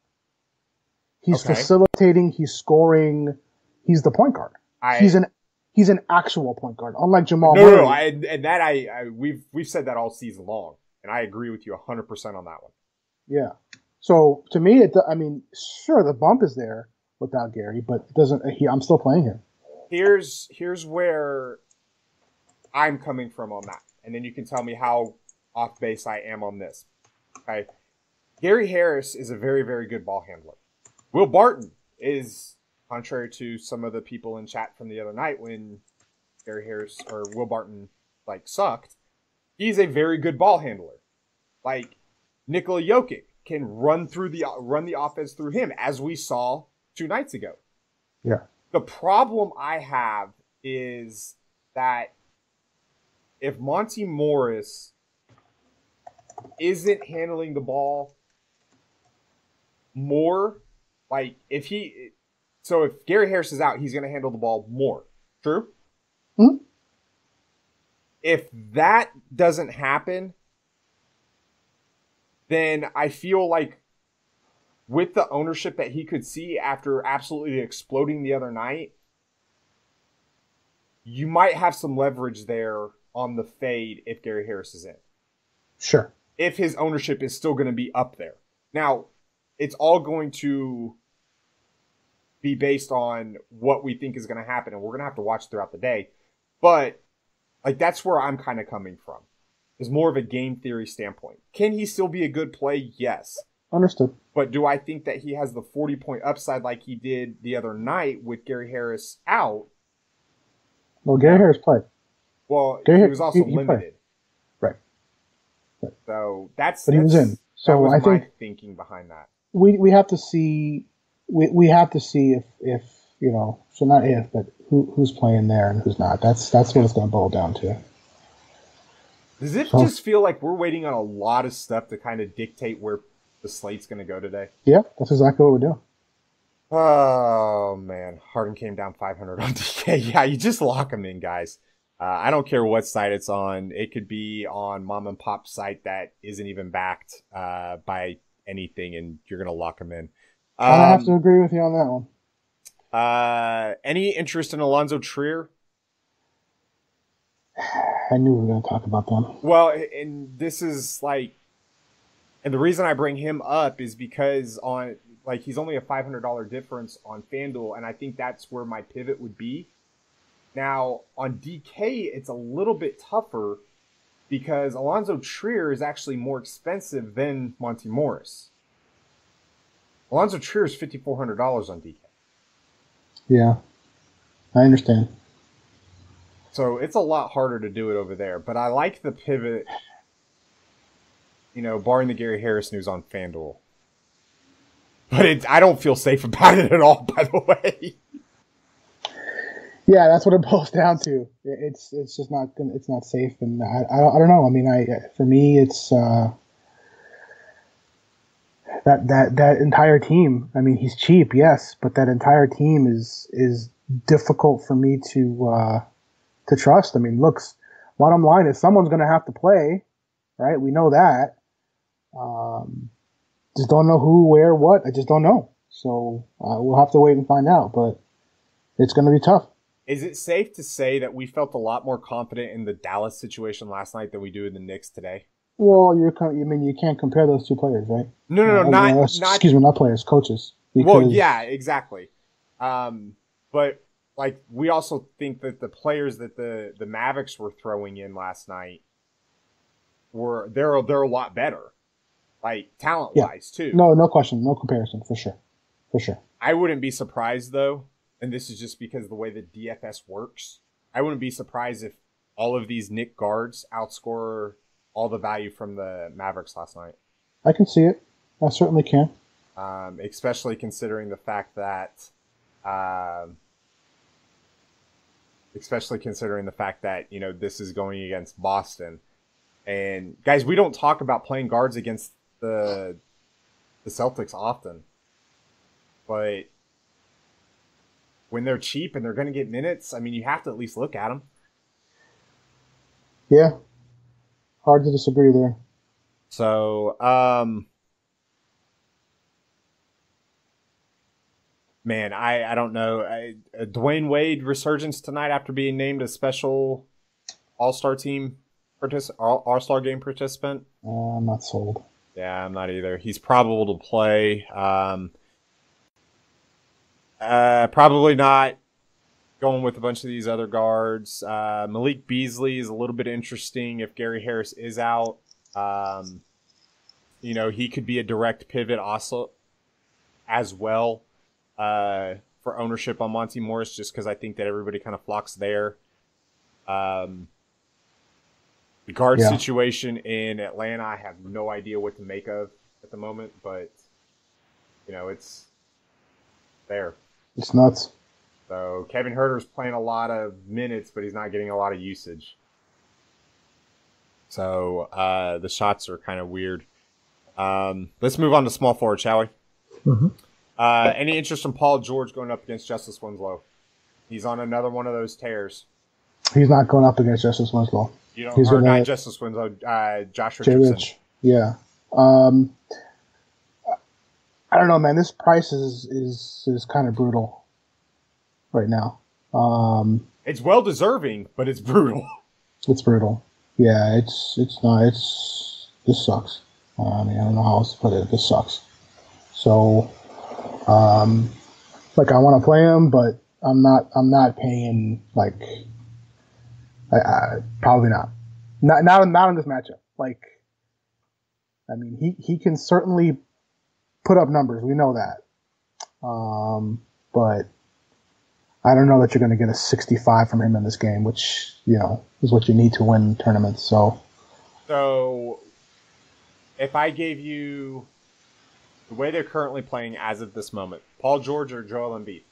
He's facilitating, he's scoring, he's the point guard. He's an actual point guard, unlike Jamal Murray. No, we've said that all season long, and I agree with you 100% on that one. Yeah. So to me, sure, the bump is there without Gary, but it doesn't. I'm still playing him. Here's where I'm coming from on that, and then you can tell me how off base I am on this. Okay, Gary Harris is a very, very good ball handler. Will Barton is, contrary to some of the people in chat from the other night when Gary Harris or Will Barton sucked, he's a very good ball handler. Like, Nikola Jokic can run the offense through him, as we saw 2 nights ago. Yeah. The problem I have is that if Monty Morris isn't handling the ball more, if Gary Harris is out, he's going to handle the ball more. True? Mm-hmm. If that doesn't happen, then I feel like with the ownership that he could see after absolutely exploding the other night, you might have some leverage there on the fade if Gary Harris is in. Sure. If his ownership is still going to be up there. Now, it's all going to be based on what we think is going to happen, and we're going to have to watch throughout the day. But, like, that's where I'm kind of coming from, is more of a game theory standpoint. Can he still be a good play? Yes. Understood. But do I think that he has the 40-point upside like he did the other night with Gary Harris out? Well, Gary Harris played. Well, Gary, he was also he limited. Right. So that's. But he was in. So that was I my think thinking behind that. we have to see if you know, so not if, but who's playing there and who's not. That's what it's going to boil down to. Does it just feel like we're waiting on a lot of stuff to kind of dictate where the slate's going to go today? Yeah, that's exactly what we're doing. Oh, man. Harden came down 500 on DK. Yeah, you just lock him in, guys. I don't care what site it's on. It could be on mom and pop site that isn't even backed by anything, and you're going to lock him in. I have to agree with you on that one. Any interest in Alonzo Trier? I knew we were going to talk about them. Well, and this is like, and the reason I bring him up is because he's only a $500 difference on FanDuel, and I think that's where my pivot would be. Now, on DK, it's a little bit tougher because Alonzo Trier is actually more expensive than Monty Morris. Alonzo Trier is $5,400 on DK. Yeah, I understand. So it's a lot harder to do it over there. But I like the pivot, barring the Gary Harris news on FanDuel. But I don't feel safe about it at all, by the way. Yeah, that's what it boils down to. It's just not it's not safe, and I don't know. I mean, for me, it's that entire team. I mean, he's cheap, yes, but that entire team is difficult for me to trust. I mean, bottom line is someone's going to have to play, right? We know that. Just don't know who, where, what. I just don't know. So we'll have to wait and find out, but it's going to be tough. Is it safe to say that we felt a lot more confident in the Dallas situation last night than we do in the Knicks today? Well, you can't compare those two players, right? No, not excuse me, not players, coaches. Well, yeah, exactly. But like we also think that the players that the Mavericks were throwing in last night they're a lot better, like talent wise too. No question, no comparison for sure. I wouldn't be surprised though. And this is just because of the way that DFS works. I wouldn't be surprised if all of these Knick guards outscore all the value from the Mavericks last night. I can see it. I certainly can. Especially considering the fact that, this is going against Boston. And guys, we don't talk about playing guards against the Celtics often, but when they're cheap and they're going to get minutes, I mean, you have to at least look at them. Yeah. Hard to disagree there. So, man, I don't know. Dwayne Wade resurgence tonight after being named a special All-Star team All-Star game participant. I'm not sold. Yeah, I'm not either. He's probable to play. Probably not going with a bunch of these other guards. Malik Beasley is a little bit interesting if Gary Harris is out. He could be a direct pivot also as well for ownership on Monty Morris, just because I think that everybody kind of flocks there. The guard situation in Atlanta, I have no idea what to make of at the moment, but it's there. It's nuts. So Kevin Huerter's playing a lot of minutes, but he's not getting a lot of usage. So the shots are kind of weird. Let's move on to small forward, shall we? Mm-hmm. Any interest in Paul George going up against Justice Winslow? He's on another one of those tears. He's not going up against Justice Winslow. Not Justice Winslow, Josh Richardson. Rich. Yeah. I don't know, man. This price is kind of brutal right now. It's well deserving, but it's brutal. It's brutal. Yeah, it's not. This sucks. I mean, I don't know how else to put it. This sucks. So, like I want to play him, but I'm not paying like. Probably not. Not in this matchup. Like, I mean, he can certainly put up numbers. We know that. But I don't know that you're going to get a 65 from him in this game, which, is what you need to win tournaments. So if I gave you the way they're currently playing as of this moment, Paul George or Joel Embiid?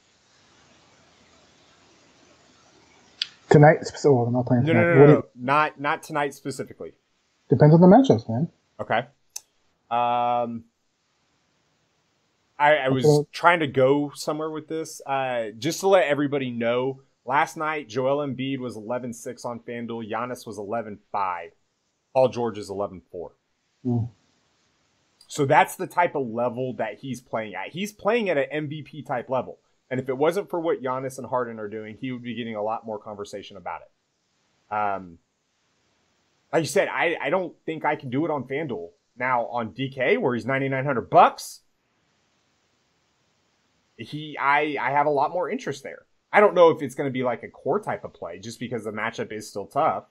Tonight, well, I'm not playing tonight. No. Not tonight specifically. Depends on the matchups, man. Okay. I was trying to go somewhere with this. Just to let everybody know, last night Joel Embiid was 11-6 on FanDuel. Giannis was 11-5. Paul George is 11-4. Mm. So that's the type of level that he's playing at. He's playing at an MVP type level. And if it wasn't for what Giannis and Harden are doing, he would be getting a lot more conversation about it. Like you said, I don't think I can do it on FanDuel. Now on DK, where he's $9,900, I have a lot more interest there. I don't know if it's going to be like a core type of play, just because the matchup is still tough.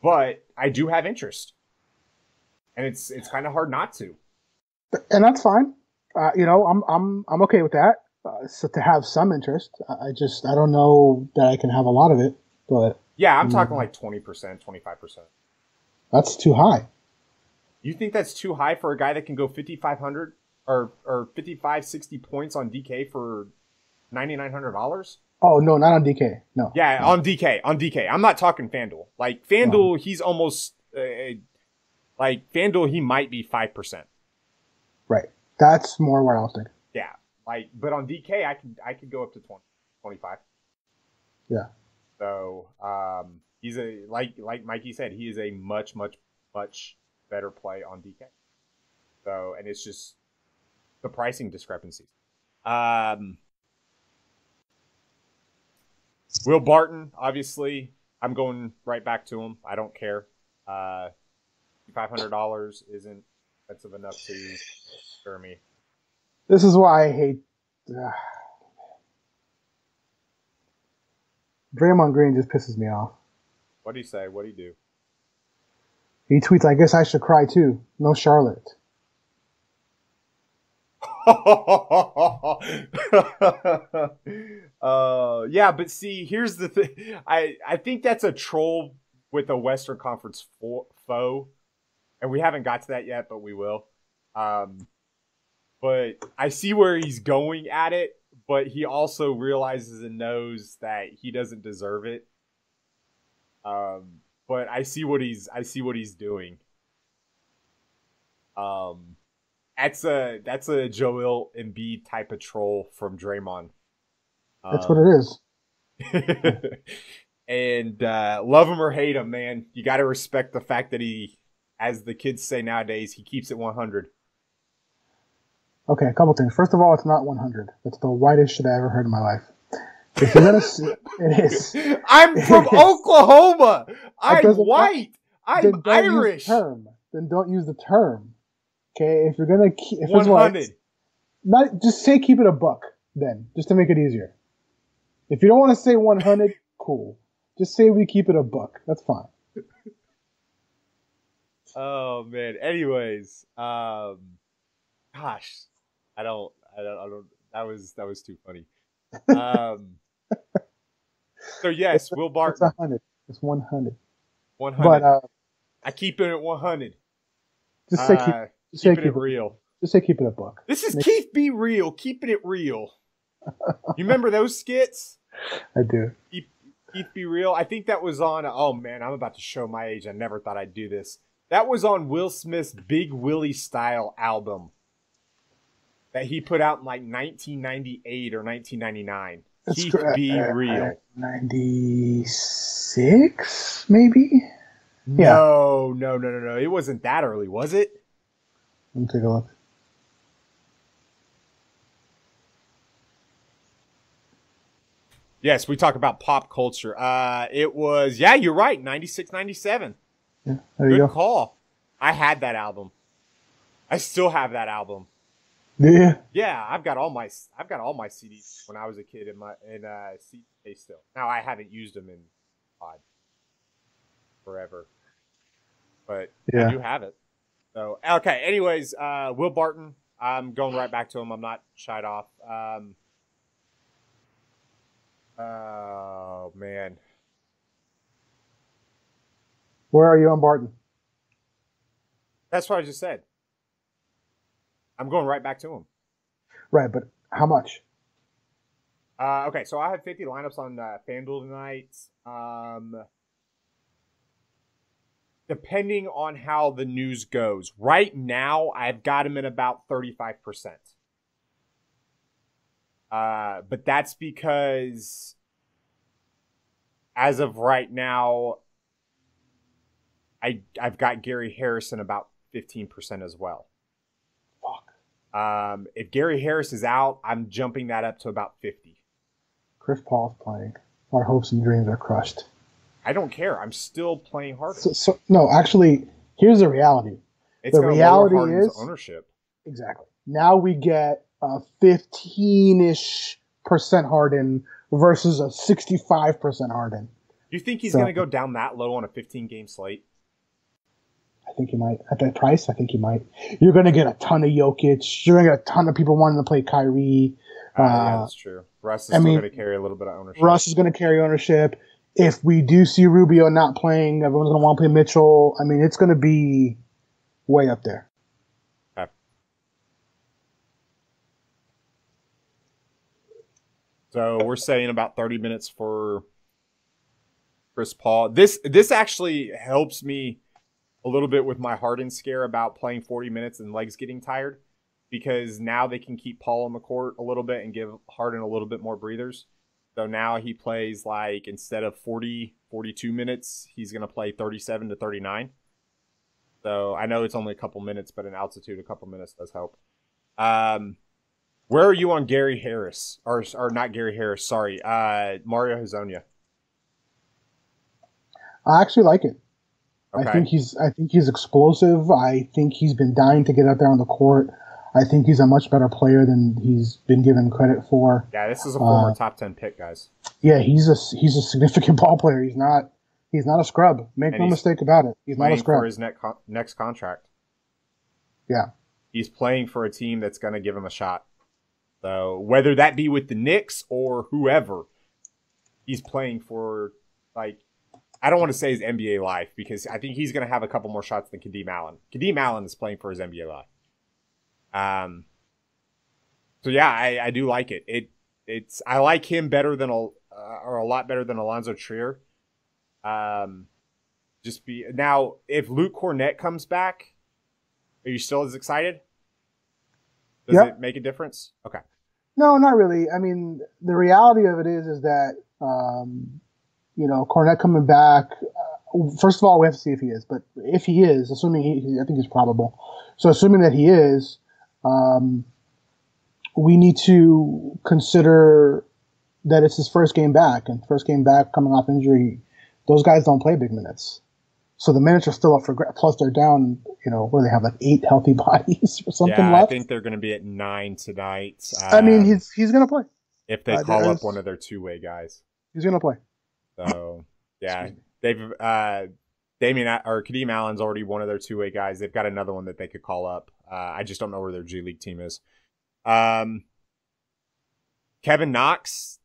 But I do have interest, and it's kind of hard not to. And that's fine. I'm okay with that. So to have some interest, I don't know that I can have a lot of it. But yeah, I'm talking like 20%, 25%. That's too high. You think that's too high for a guy that can go 5,500 or 55, 60 points on DK for $9,900? Oh, no, not on DK. No. Yeah, no. On DK. I'm not talking FanDuel. Like, FanDuel, He's almost, FanDuel, he might be 5%. Right. That's more where I was thinking. Yeah. But on DK, I could go up to 20, 25. Yeah. So, he's like Mikey said, he is a much, much, much better play on DK. So, and it's just the pricing discrepancies. Will Barton, obviously, I'm going right back to him. I don't care. $500 isn't expensive enough to scare me. This is why I hate. Draymond Green just pisses me off. What do you say? What do you do? He tweets, "I guess I should cry too. No Charlotte." Yeah, but see, here's the thing. I think that's a troll with a Western Conference foe, and we haven't got to that yet, but we will. But I see where he's going at it, but he also realizes and knows that he doesn't deserve it. But I see what he's doing. That's a Joel Embiid type of troll from Draymond. That's what it is. And love him or hate him, man, you got to respect the fact that he, as the kids say nowadays, he keeps it 100. Okay, a couple things. First of all, it's not 100. It's the whitest shit I ever heard in my life. If you're gonna, it is. I'm from Oklahoma. I'm white. I'm Irish. Then don't use the term. Okay, if you're gonna keep 100, not just say keep it a buck. Then just to make it easier. If you don't want to say 100, cool. Just say we keep it a buck. That's fine. Oh man. Anyways, gosh, I don't. That was too funny. So yes, Will Barton. It's 100. It's 100. 100. But I keep it at 100. Just say keep it real. Just say keep it a buck. This is Keith Be Real, keeping it real. You remember those skits? I do. Keith Be Real. I think that was on. Oh man, I'm about to show my age. I never thought I'd do this. That was on Will Smith's Big Willie Style album that he put out in like 1998 or 1999. Keith Be Real. 96, maybe? No. It wasn't that early, was it? Let me take a look. Yes, we talk about pop culture. It was, yeah, you're right, 96, 97. Yeah, there you Good go. call. I had that album. I still have that album. Yeah. Yeah, I've got all my CDs when I was a kid in CD case still. Now I haven't used them in God, forever, but I Yeah. do have it. So okay. Anyways, Will Barton. I'm going right back to him. I'm not shied off. Oh man, Where are you on Barton? that's what I just said. I'm going right back to him. Right, but how much? Okay, so I have 50 lineups on Fanduel tonight. Depending on how the news goes. Right now, I've got him at about 35%. But that's because as of right now, I've got Gary Harrison about 15% as well. Fuck. If Gary Harris is out, I'm jumping that up to about 50. Chris Paul's playing. Our hopes and dreams are crushed. I don't care. I'm still playing Harden. So no, actually, here's the reality. It's The going to lower reality Harden's is ownership. exactly. Now we get a 15-ish% Harden versus a 65% Harden. Do you think he's So going to go down that low on a 15-game slate? I think he might. At that price, I think he might. You're going to get a ton of Jokic. You're going to get a ton of people wanting to play Kyrie. Yeah, that's true. Russ is still going to carry a little bit of ownership. Russ is going to carry ownership. If we do see Rubio not playing, everyone's going to want to play Mitchell. I mean, it's going to be way up there. Okay. So we're saying about 30 minutes for Chris Paul. This actually helps me a little bit with my Harden scare about playing 40 minutes and legs getting tired, because now they can keep Paul on the court a little bit and give Harden a little bit more breathers. So now he plays like, instead of 40, 42 minutes, he's going to play 37 to 39. So I know it's only a couple minutes, but in altitude, a couple minutes does help. Where are you on Gary Harris? Or not Gary Harris, sorry. Mario Hezonja. I actually like it. Okay. I think he's explosive. I think he's been dying to get out there on the court. I think he's a much better player than he's been given credit for. Yeah, this is a former top 10 pick, guys. Yeah, he's a significant ball player. He's not a scrub. Make no mistake about it. He's not a scrub. For his next contract. Yeah. He's playing for a team that's going to give him a shot. So whether that be with the Knicks or whoever, he's playing for, like, I don't want to say his NBA life, because I think he's going to have a couple more shots than Kadeem Allen. Kadeem Allen is playing for his NBA life. So yeah, I do like it. I like him better than a lot better than Alonzo Trier. Now, if Luke Cornett comes back, are you still as excited? Does it make a difference? Okay. No, not really. I mean, the reality of it is that Cornette coming back. First of all, we have to see if he is. But if he is, assuming I think he's probable. So assuming that he is, we need to consider that it's his first game back, and first game back coming off injury, those guys don't play big minutes. So the minutes are still up for grabs. Plus they're down, where they have like 8 healthy bodies or something left. I think they're going to be at 9 tonight. I mean, he's going to play. If they call up one of their two-way guys. He's going to play. So, yeah. They've Kadeem Allen's already one of their two-way guys. They've got another one that they could call up. I just don't know where their G League team is. Kevin Knox.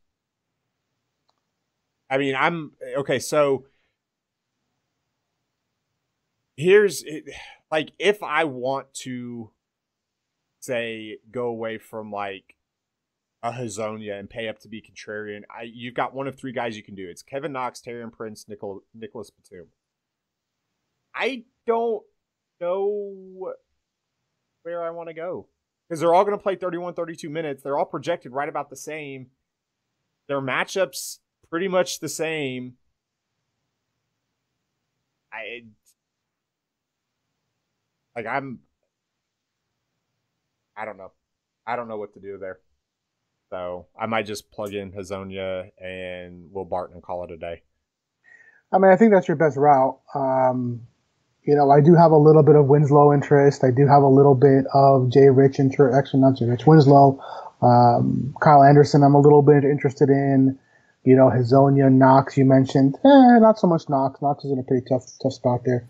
I mean, okay, so if I want to say go away from like a Hezonja and pay up to be contrarian, you've got one of 3 guys you can do. It's Kevin Knox, Taurean Prince, Nicholas Batum. I don't know where I want to go, because they're all going to play 31, 32 minutes. They're all projected right about the same. Their matchups pretty much the same. I don't know. I don't know what to do there. So I might just plug in Hazonia and Will Barton and call it a day. I mean, I think that's your best route. I do have a little bit of Winslow interest. I do have a little bit of Jay Rich interest. Actually, not Jay Rich. Winslow. Kyle Anderson, I'm a little bit interested in. Hazonia, Knox, you mentioned. Not so much Knox. Knox is in a pretty tough spot there.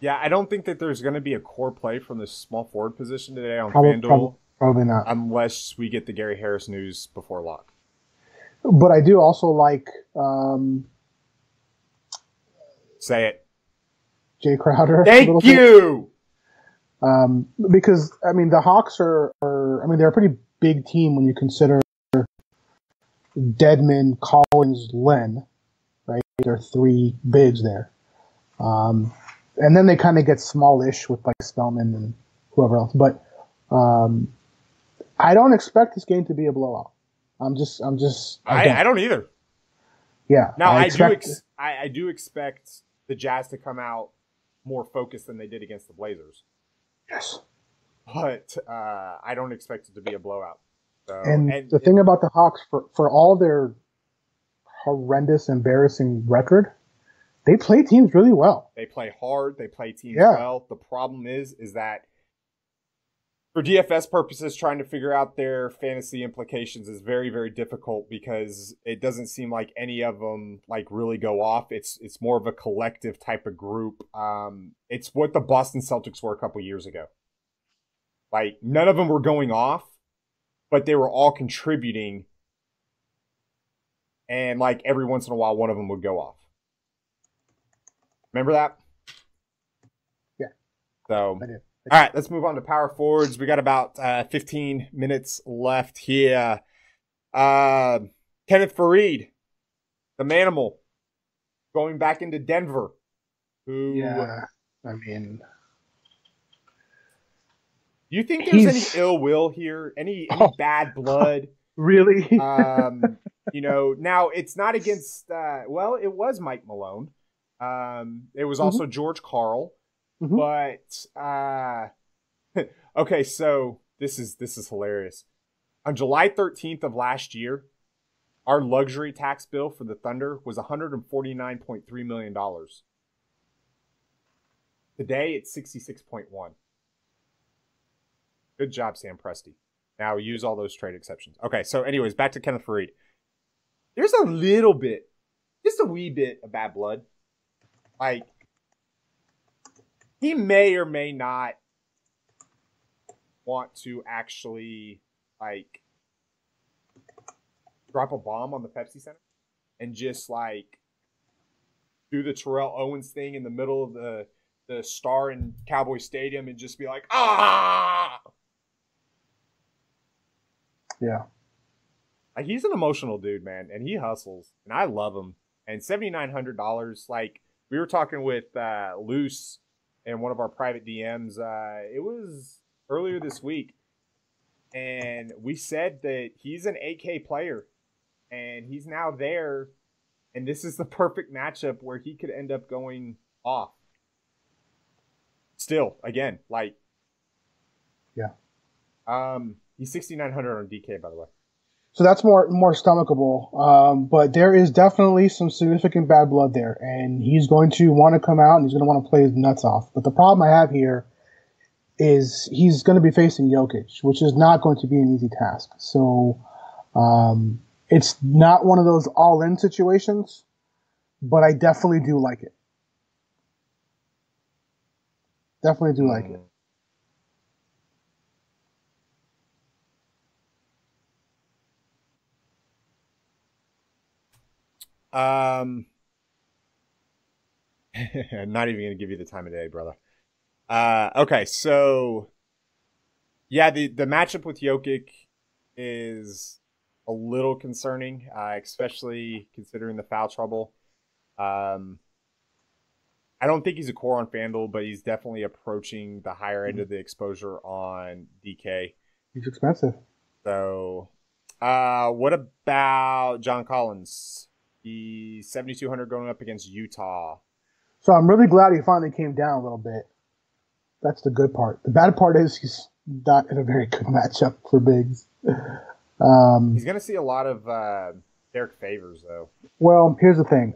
Yeah, I don't think that there's going to be a core play from the small forward position today on FanDuel. Probably not. Unless we get the Gary Harris news before lock. But I do also like Say it. Jay Crowder. Thank you! Because, I mean, the Hawks they're a pretty big team when you consider Dedmon, Collins, Len, right? There are three bigs there. And then they kind of get smallish with, like, Spellman and whoever else. But I don't expect this game to be a blowout. I don't either. Yeah. Now, I do expect the Jazz to come out more focused than they did against the Blazers. Yes. But I don't expect it to be a blowout. So, and the thing about the Hawks, for all their horrendous, embarrassing record, they play teams really well. They play hard. They play teams well. The problem is that for DFS purposes, trying to figure out their fantasy implications is very, very difficult because it doesn't seem like any of them like really go off. It's more of a collective type of group. It's what the Boston Celtics were a couple years ago. Like none of them were going off, but they were all contributing. And like every once in a while, one of them would go off. Remember that? Yeah. So, all right, let's move on to power forwards. We got about 15 minutes left here. Kenneth Faried, the Manimal, going back into Denver. Do you think there's any ill will here? Any bad blood? Really? Now it's not against. It was Mike Malone. It was also George Karl. Mm-hmm. But okay, so this is hilarious. On July 13th of last year, our luxury tax bill for the Thunder was $149.3 million. Today it's 66.1. Good job, Sam Presti. Now use all those trade exceptions. Okay, so anyways, back to Kenneth Faried. There's a little bit, just a wee bit of bad blood. Like, he may or may not want to actually, like, drop a bomb on the Pepsi Center and just, like, do the Terrell Owens thing in the middle of the Star and Cowboy Stadium and just be like, ah! Yeah. Like, he's an emotional dude, man, and he hustles, and I love him. And $7,900, like, we were talking with Luce in one of our private DMs. It was earlier this week, and we said that he's an 8K player, and he's now there, and this is the perfect matchup where he could end up going off. Still, again, like, yeah. He's 6,900 on DK, by the way. So that's more stomachable. But there is definitely some significant bad blood there, and he's going to want to come out and he's going to want to play his nuts off. But the problem I have here is he's going to be facing Jokic, which is not going to be an easy task. So it's not one of those all-in situations, but I definitely do like it. Definitely do like it. I'm not even going to give you the time of day, brother. Okay, so yeah, the matchup with Jokic is a little concerning, especially considering the foul trouble. I don't think he's a core on FanDuel, but he's definitely approaching the higher end of the exposure on DK. He's expensive. So, what about John Collins? He's 7,200 going up against Utah. So I'm really glad he finally came down a little bit. That's the good part. The bad part is he's not in a very good matchup for bigs. He's going to see a lot of Derek Favors, though. Well, here's the thing.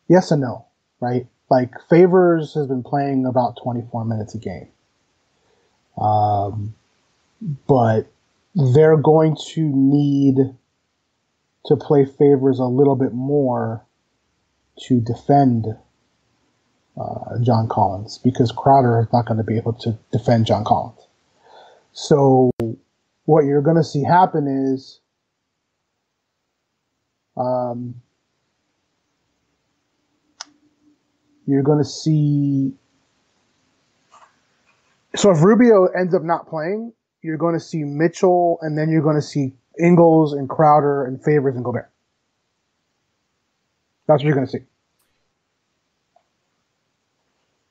Yes and no, right? Like, Favors has been playing about 24 minutes a game. But they're going to need to play Favors a little bit more to defend John Collins, because Crowder is not going to be able to defend John Collins. So what you're going to see happen is you're going to see. So if Rubio ends up not playing, you're going to see Mitchell, and then you're going to see Ingles and Crowder and Favors and Gobert. That's what you're going to see.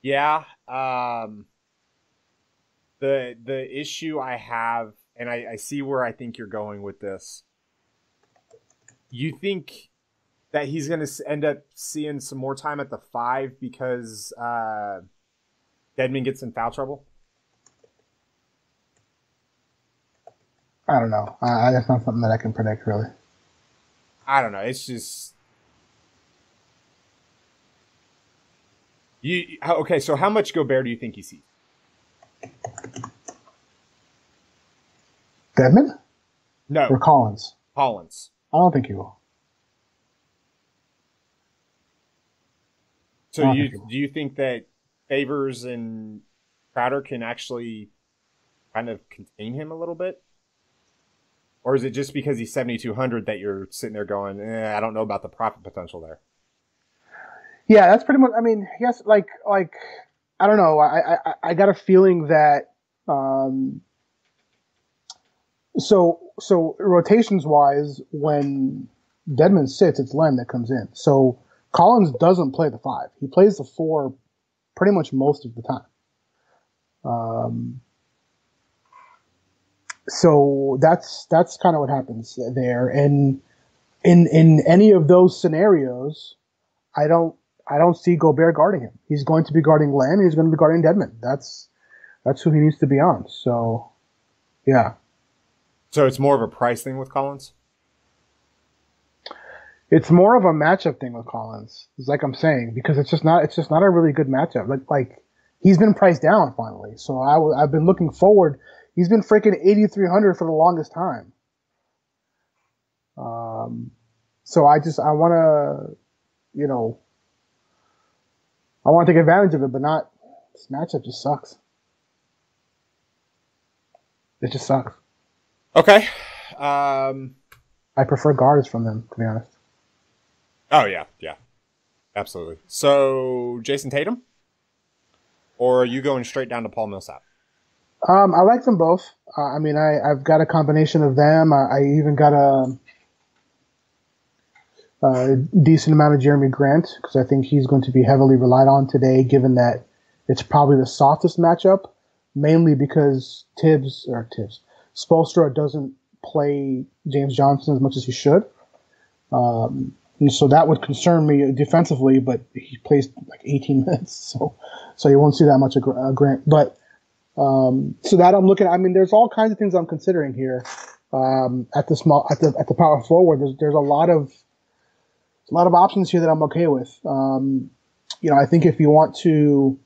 Yeah. The issue I have, and I see where I think you're going with this. You think that he's going to end up seeing some more time at the 5 because Dedmon gets in foul trouble? I don't know. That's not something that I can predict, really. I don't know. It's just okay. So how much Gobert do you think he sees? Dedmon? No. Or Collins? Collins. I don't think he will. So do you think that Favors and Crowder can actually kind of contain him a little bit? Or is it just because he's 7,200 that you're sitting there going, I don't know about the profit potential there? Yeah, that's pretty much. I mean, yes, like I don't know. I got a feeling that so rotations wise, when Dedmon sits, it's Len that comes in. So Collins doesn't play the 5. He plays the 4 pretty much most of the time. So that's kind of what happens there. And in any of those scenarios, I don't see Gobert guarding him. He's going to be guarding Len, and he's going to be guarding Dedmon. That's who he needs to be on. So, yeah. So it's more of a price thing with Collins? It's more of a matchup thing with Collins. It's like I'm saying, because it's just not a really good matchup. Like he's been priced down finally. So I've been looking forward. He's been freaking 8,300 for the longest time. So I want to, I want to take advantage of it, but not. This matchup just sucks. It just sucks. Okay. I prefer guards from them, to be honest. Oh, yeah. Absolutely. So, Jason Tatum? Or are you going straight down to Paul Millsap? I like them both. I mean, I've got a combination of them. I even got a decent amount of Jeremy Grant, because I think he's going to be heavily relied on today, given that it's probably the softest matchup, mainly because Spoelstra doesn't play James Johnson as much as he should. And so that would concern me defensively, but he plays like 18 minutes, so you won't see that much of Grant. But so that I'm looking at. I mean, there's all kinds of things I'm considering here. At the power forward, there's a lot of options here that I'm okay with. I think if you want to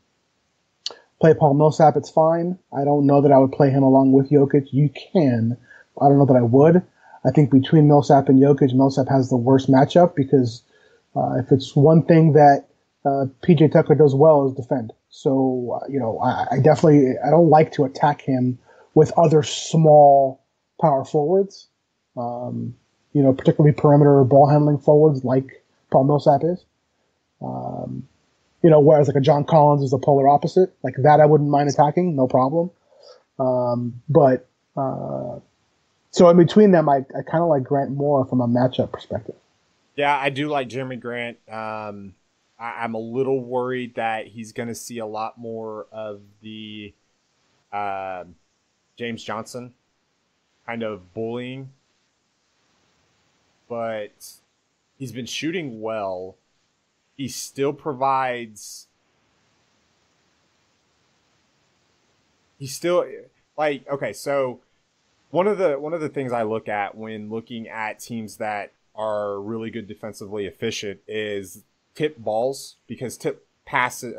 play Paul Millsap, it's fine. I don't know that I would play him along with Jokic. You can. I don't know that I would. I think between Millsap and Jokic, Millsap has the worst matchup, because if it's one thing that PJ Tucker does well is defend. So, I don't like to attack him with other small power forwards, particularly perimeter ball handling forwards like Paul Millsap is. Whereas like a John Collins is the polar opposite. Like that I wouldn't mind attacking, no problem. So in between them, I kind of like Grant more from a matchup perspective. Yeah, I do like Jeremy Grant. I'm a little worried that he's going to see a lot more of the James Johnson kind of bullying. But he's been shooting well. He still provides he's still like, okay, so one of the things I look at when looking at teams that are really good defensively efficient is tip balls, because tip passes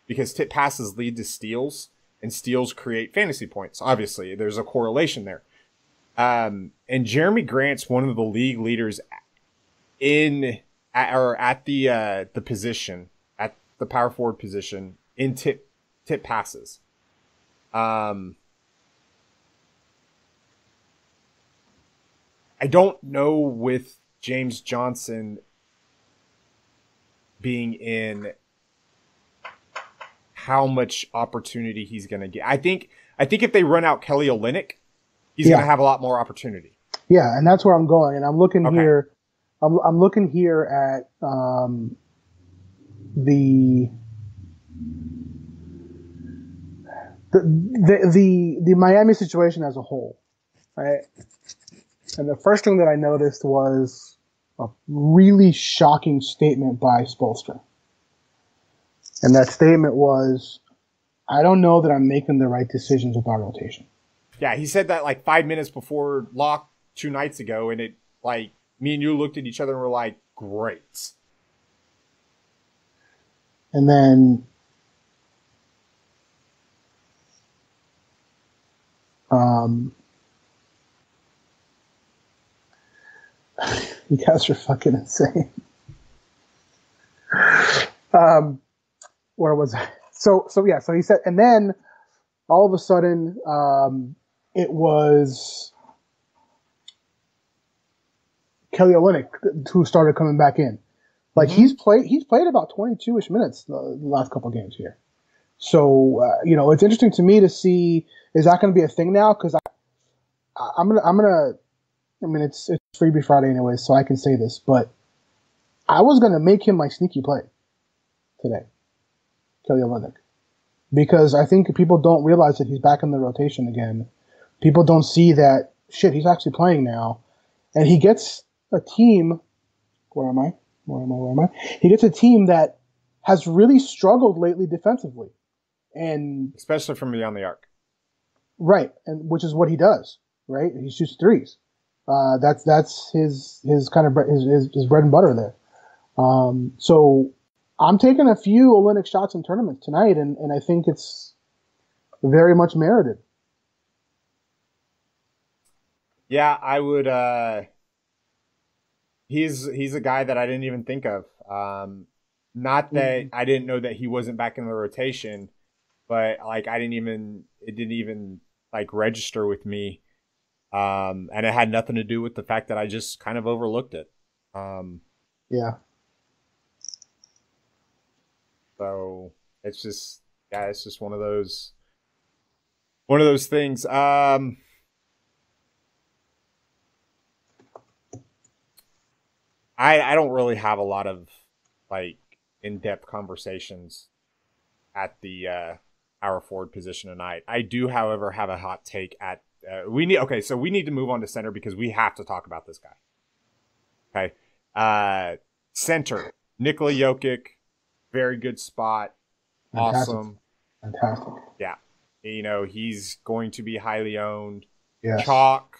because tip passes lead to steals, and steals create fantasy points. Obviously, there's a correlation there. And Jeremy Grant's one of the league leaders at the position, at the power forward position, in tip passes. I don't know with James Johnson being in how much opportunity he's going to get. I think if they run out Kelly Olynyk, he's going to have a lot more opportunity. Yeah, and that's where I'm going. And I'm looking here. I'm looking here at the Miami situation as a whole, right? And the first thing that I noticed was a really shocking statement by Spoelstra. And that statement was, I don't know that I'm making the right decisions with our rotation. Yeah, he said that like 5 minutes before lock 2 nights ago, and it like me and you looked at each other and were like, great. And then you guys are fucking insane. Where was I? So he said, and then all of a sudden, it was Kelly Olynyk who started coming back in. Like he's played about 22-ish minutes the last couple of games here. So it's interesting to me to see, is that going to be a thing now? Because I'm gonna. I mean, it's Freebie Friday anyway, so I can say this, but I was gonna make him my sneaky play today, Kelly Olynyk, because I think people don't realize that he's back in the rotation again. People don't see that shit. He's actually playing now, and he gets a team. Where am I? He gets a team that has really struggled lately defensively, and especially from beyond the arc. Right, and which is what he does. Right, he shoots threes. That's his kind of his bread and butter there. So I'm taking a few Olynyk shots in tournaments tonight, and I think it's very much merited. Yeah, I would. He's a guy that I didn't even think of. Not that I didn't know that he wasn't back in the rotation, but like it didn't even like register with me. And it had nothing to do with the fact that I just kind of overlooked it. Yeah. So it's just one of those things. I don't really have a lot of like in-depth conversations at the power forward position tonight. I do, however, have a hot take at we need to move on to center because we have to talk about this guy. Okay. Center, Nikola Jokic, very good spot. Fantastic. Awesome. Fantastic. Yeah. He's going to be highly owned. Yes. Chalk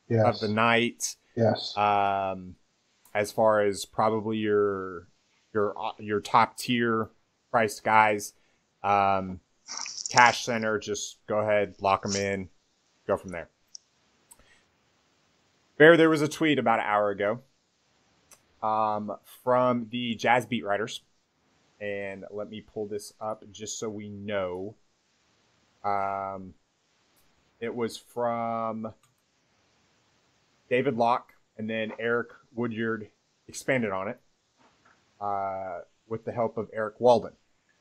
yes. of the night. Yes. As far as probably your top tier priced guys, cash center, just go ahead, lock them in, go from there. There was a tweet about an hour ago from the Jazz beat writers, and let me pull this up just so we know. It was from David Locke, and then Eric Woodyard expanded on it with the help of Eric Walden.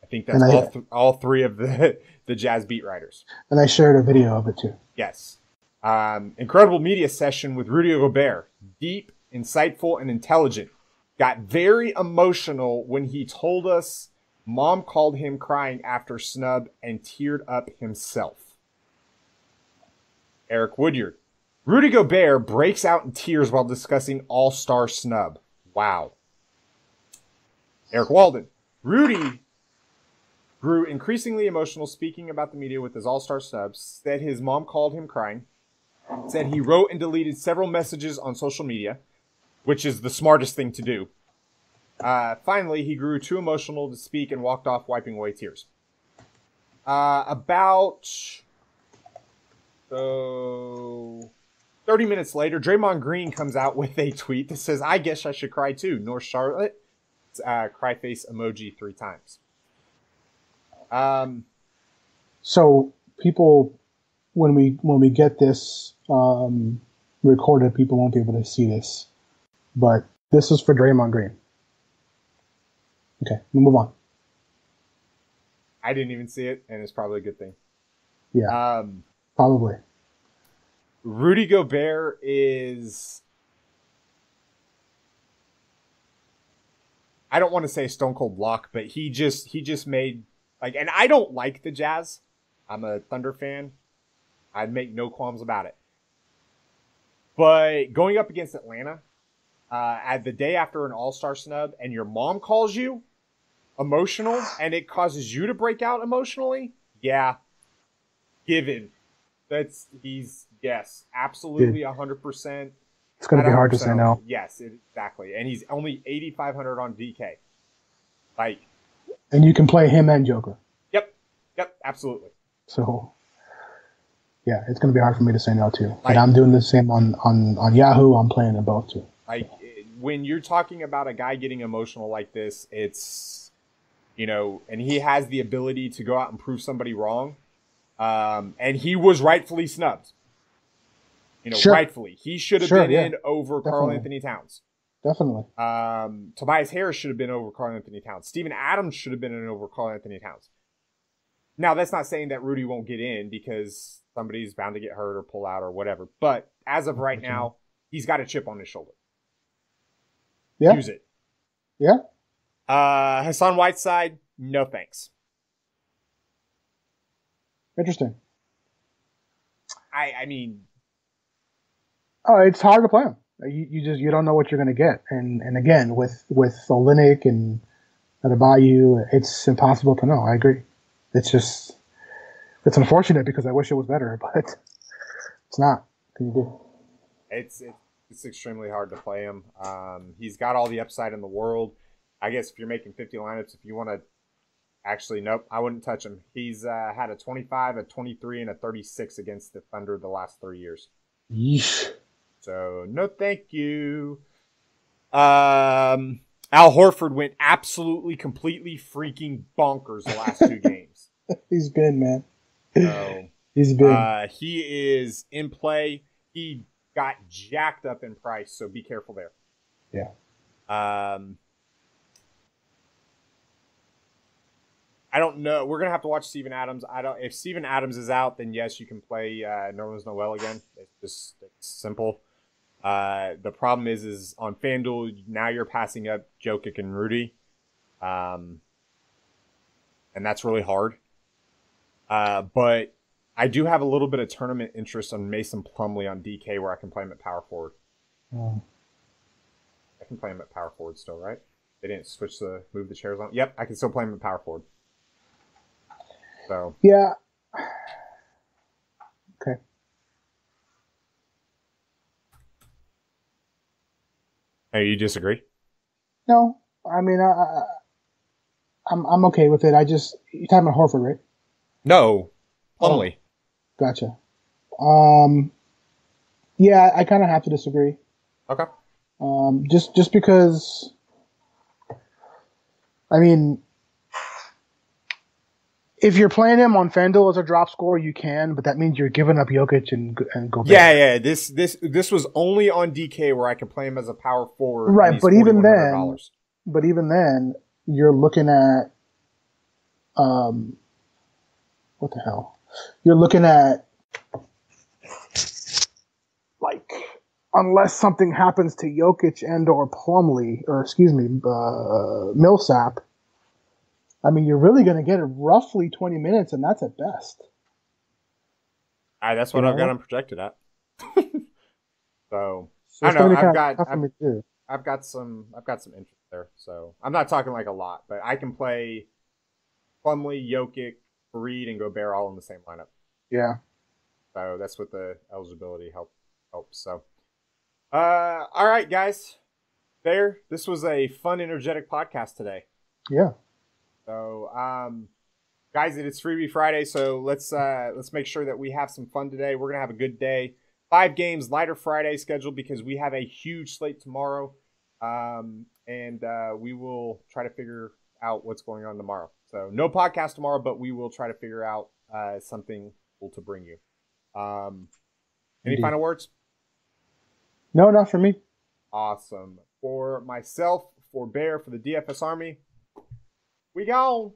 I think that's all three of the Jazz beat writers. And I shared a video of it too. Yes. Incredible media session with Rudy Gobert. Deep, insightful, and intelligent. Got very emotional when he told us mom called him crying after snub and teared up himself. Eric Woodyard. Rudy Gobert breaks out in tears while discussing all-star snub. Wow. Eric Walden. Rudy grew increasingly emotional speaking about the media with his all-star snubs, said his mom called him crying, said he wrote and deleted several messages on social media, which is the smartest thing to do. Finally, he grew too emotional to speak and walked off wiping away tears. About 30 minutes later, Draymond Green comes out with a tweet that says, "I guess I should cry too. North Charlotte." Cry face emoji 3 times. So people, when we get this recorded, people won't be able to see this, but this is for Draymond Green. Okay, we'll move on. I didn't even see it, and it's probably a good thing. Yeah, probably. Rudy Gobert is, I don't want to say stone cold lock, but he just made, like, and I don't like the Jazz. I'm a Thunder fan. I'd make no qualms about it. But going up against Atlanta at the day after an All-Star snub, and your mom calls you emotional, and it causes you to break out emotionally, yeah, given. Yes, absolutely 100%. It's going to be hard to say no. Yes, exactly. And he's only 8,500 on DK. Like, and you can play him and Joker. Yep, absolutely. So, yeah, it's going to be hard for me to say no to. And I'm doing the same on Yahoo. I'm playing them both too. Like, when you're talking about a guy getting emotional like this, it's, and he has the ability to go out and prove somebody wrong. And he was rightfully snubbed. Sure. Rightfully. He should have been in over Karl Anthony Towns. Definitely. Tobias Harris should have been over Karl Anthony Towns. Steven Adams should have been in over Karl Anthony Towns. Now, that's not saying that Rudy won't get in because somebody's bound to get hurt or pull out or whatever. But as of right now, he's got a chip on his shoulder. Yeah. Use it. Yeah. Hassan Whiteside, no thanks. Interesting. I mean, it's hard to play him. You don't know what you're going to get, and again with Olynyk and Adebayo, it's impossible to know. I agree. It's unfortunate because I wish it was better, but it's not. What can you do? It's extremely hard to play him. He's got all the upside in the world. I guess if you're making 50 lineups, if you want to. Actually, nope, I wouldn't touch him. He's had a 25, a 23, and a 36 against the Thunder the last 3 years. Yeesh. So, no thank you. Al Horford went absolutely, completely freaking bonkers the last 2 games. He's been, man. So, he's been. He is in play. He got jacked up in price, so be careful there. Yeah. I don't know. We're gonna have to watch Steven Adams. If Steven Adams is out, then yes, you can play Nerlens Noel again. It's simple. The problem is on FanDuel now you're passing up Jokic and Rudy, and that's really hard. But I do have a little bit of tournament interest on Mason Plumlee on DK where I can play him at power forward. I can play him at power forward still, right? They didn't move the chairs on. Yep, I can still play him at power forward. So yeah. Okay. Hey, you disagree? No, I mean I'm okay with it. You're talking about Horford, right? No, Plumlee. Gotcha. Yeah, I kind of have to disagree. Okay. Just because, I mean, if you're playing him on FanDuel as a drop score, you can, but that means you're giving up Jokic and Gobert. Yeah. This was only on DK where I could play him as a power forward. Right, but even then, you're looking at, what the hell? You're looking at, like, unless something happens to Jokic and or Plumlee, or excuse me, Millsap, I mean, you're really going to get roughly 20 minutes, and that's at best. That's what I've got him projected at. So I don't know. I've got some interest there. So I'm not talking like a lot, but I can play Plumlee, Jokic, Fareed, and Gobert all in the same lineup. Yeah. So that's what the eligibility helps. So, all right, guys. This was a fun, energetic podcast today. Yeah. So, guys, it's Freebie Friday, so let's make sure that we have some fun today. We're gonna have a good day. 5 games, lighter Friday schedule because we have a huge slate tomorrow, and we will try to figure out what's going on tomorrow. So no podcast tomorrow, but we will try to figure out something cool to bring you. Any final words? No, not for me. Awesome. For myself, for Bear, for the DFS Army, we gone.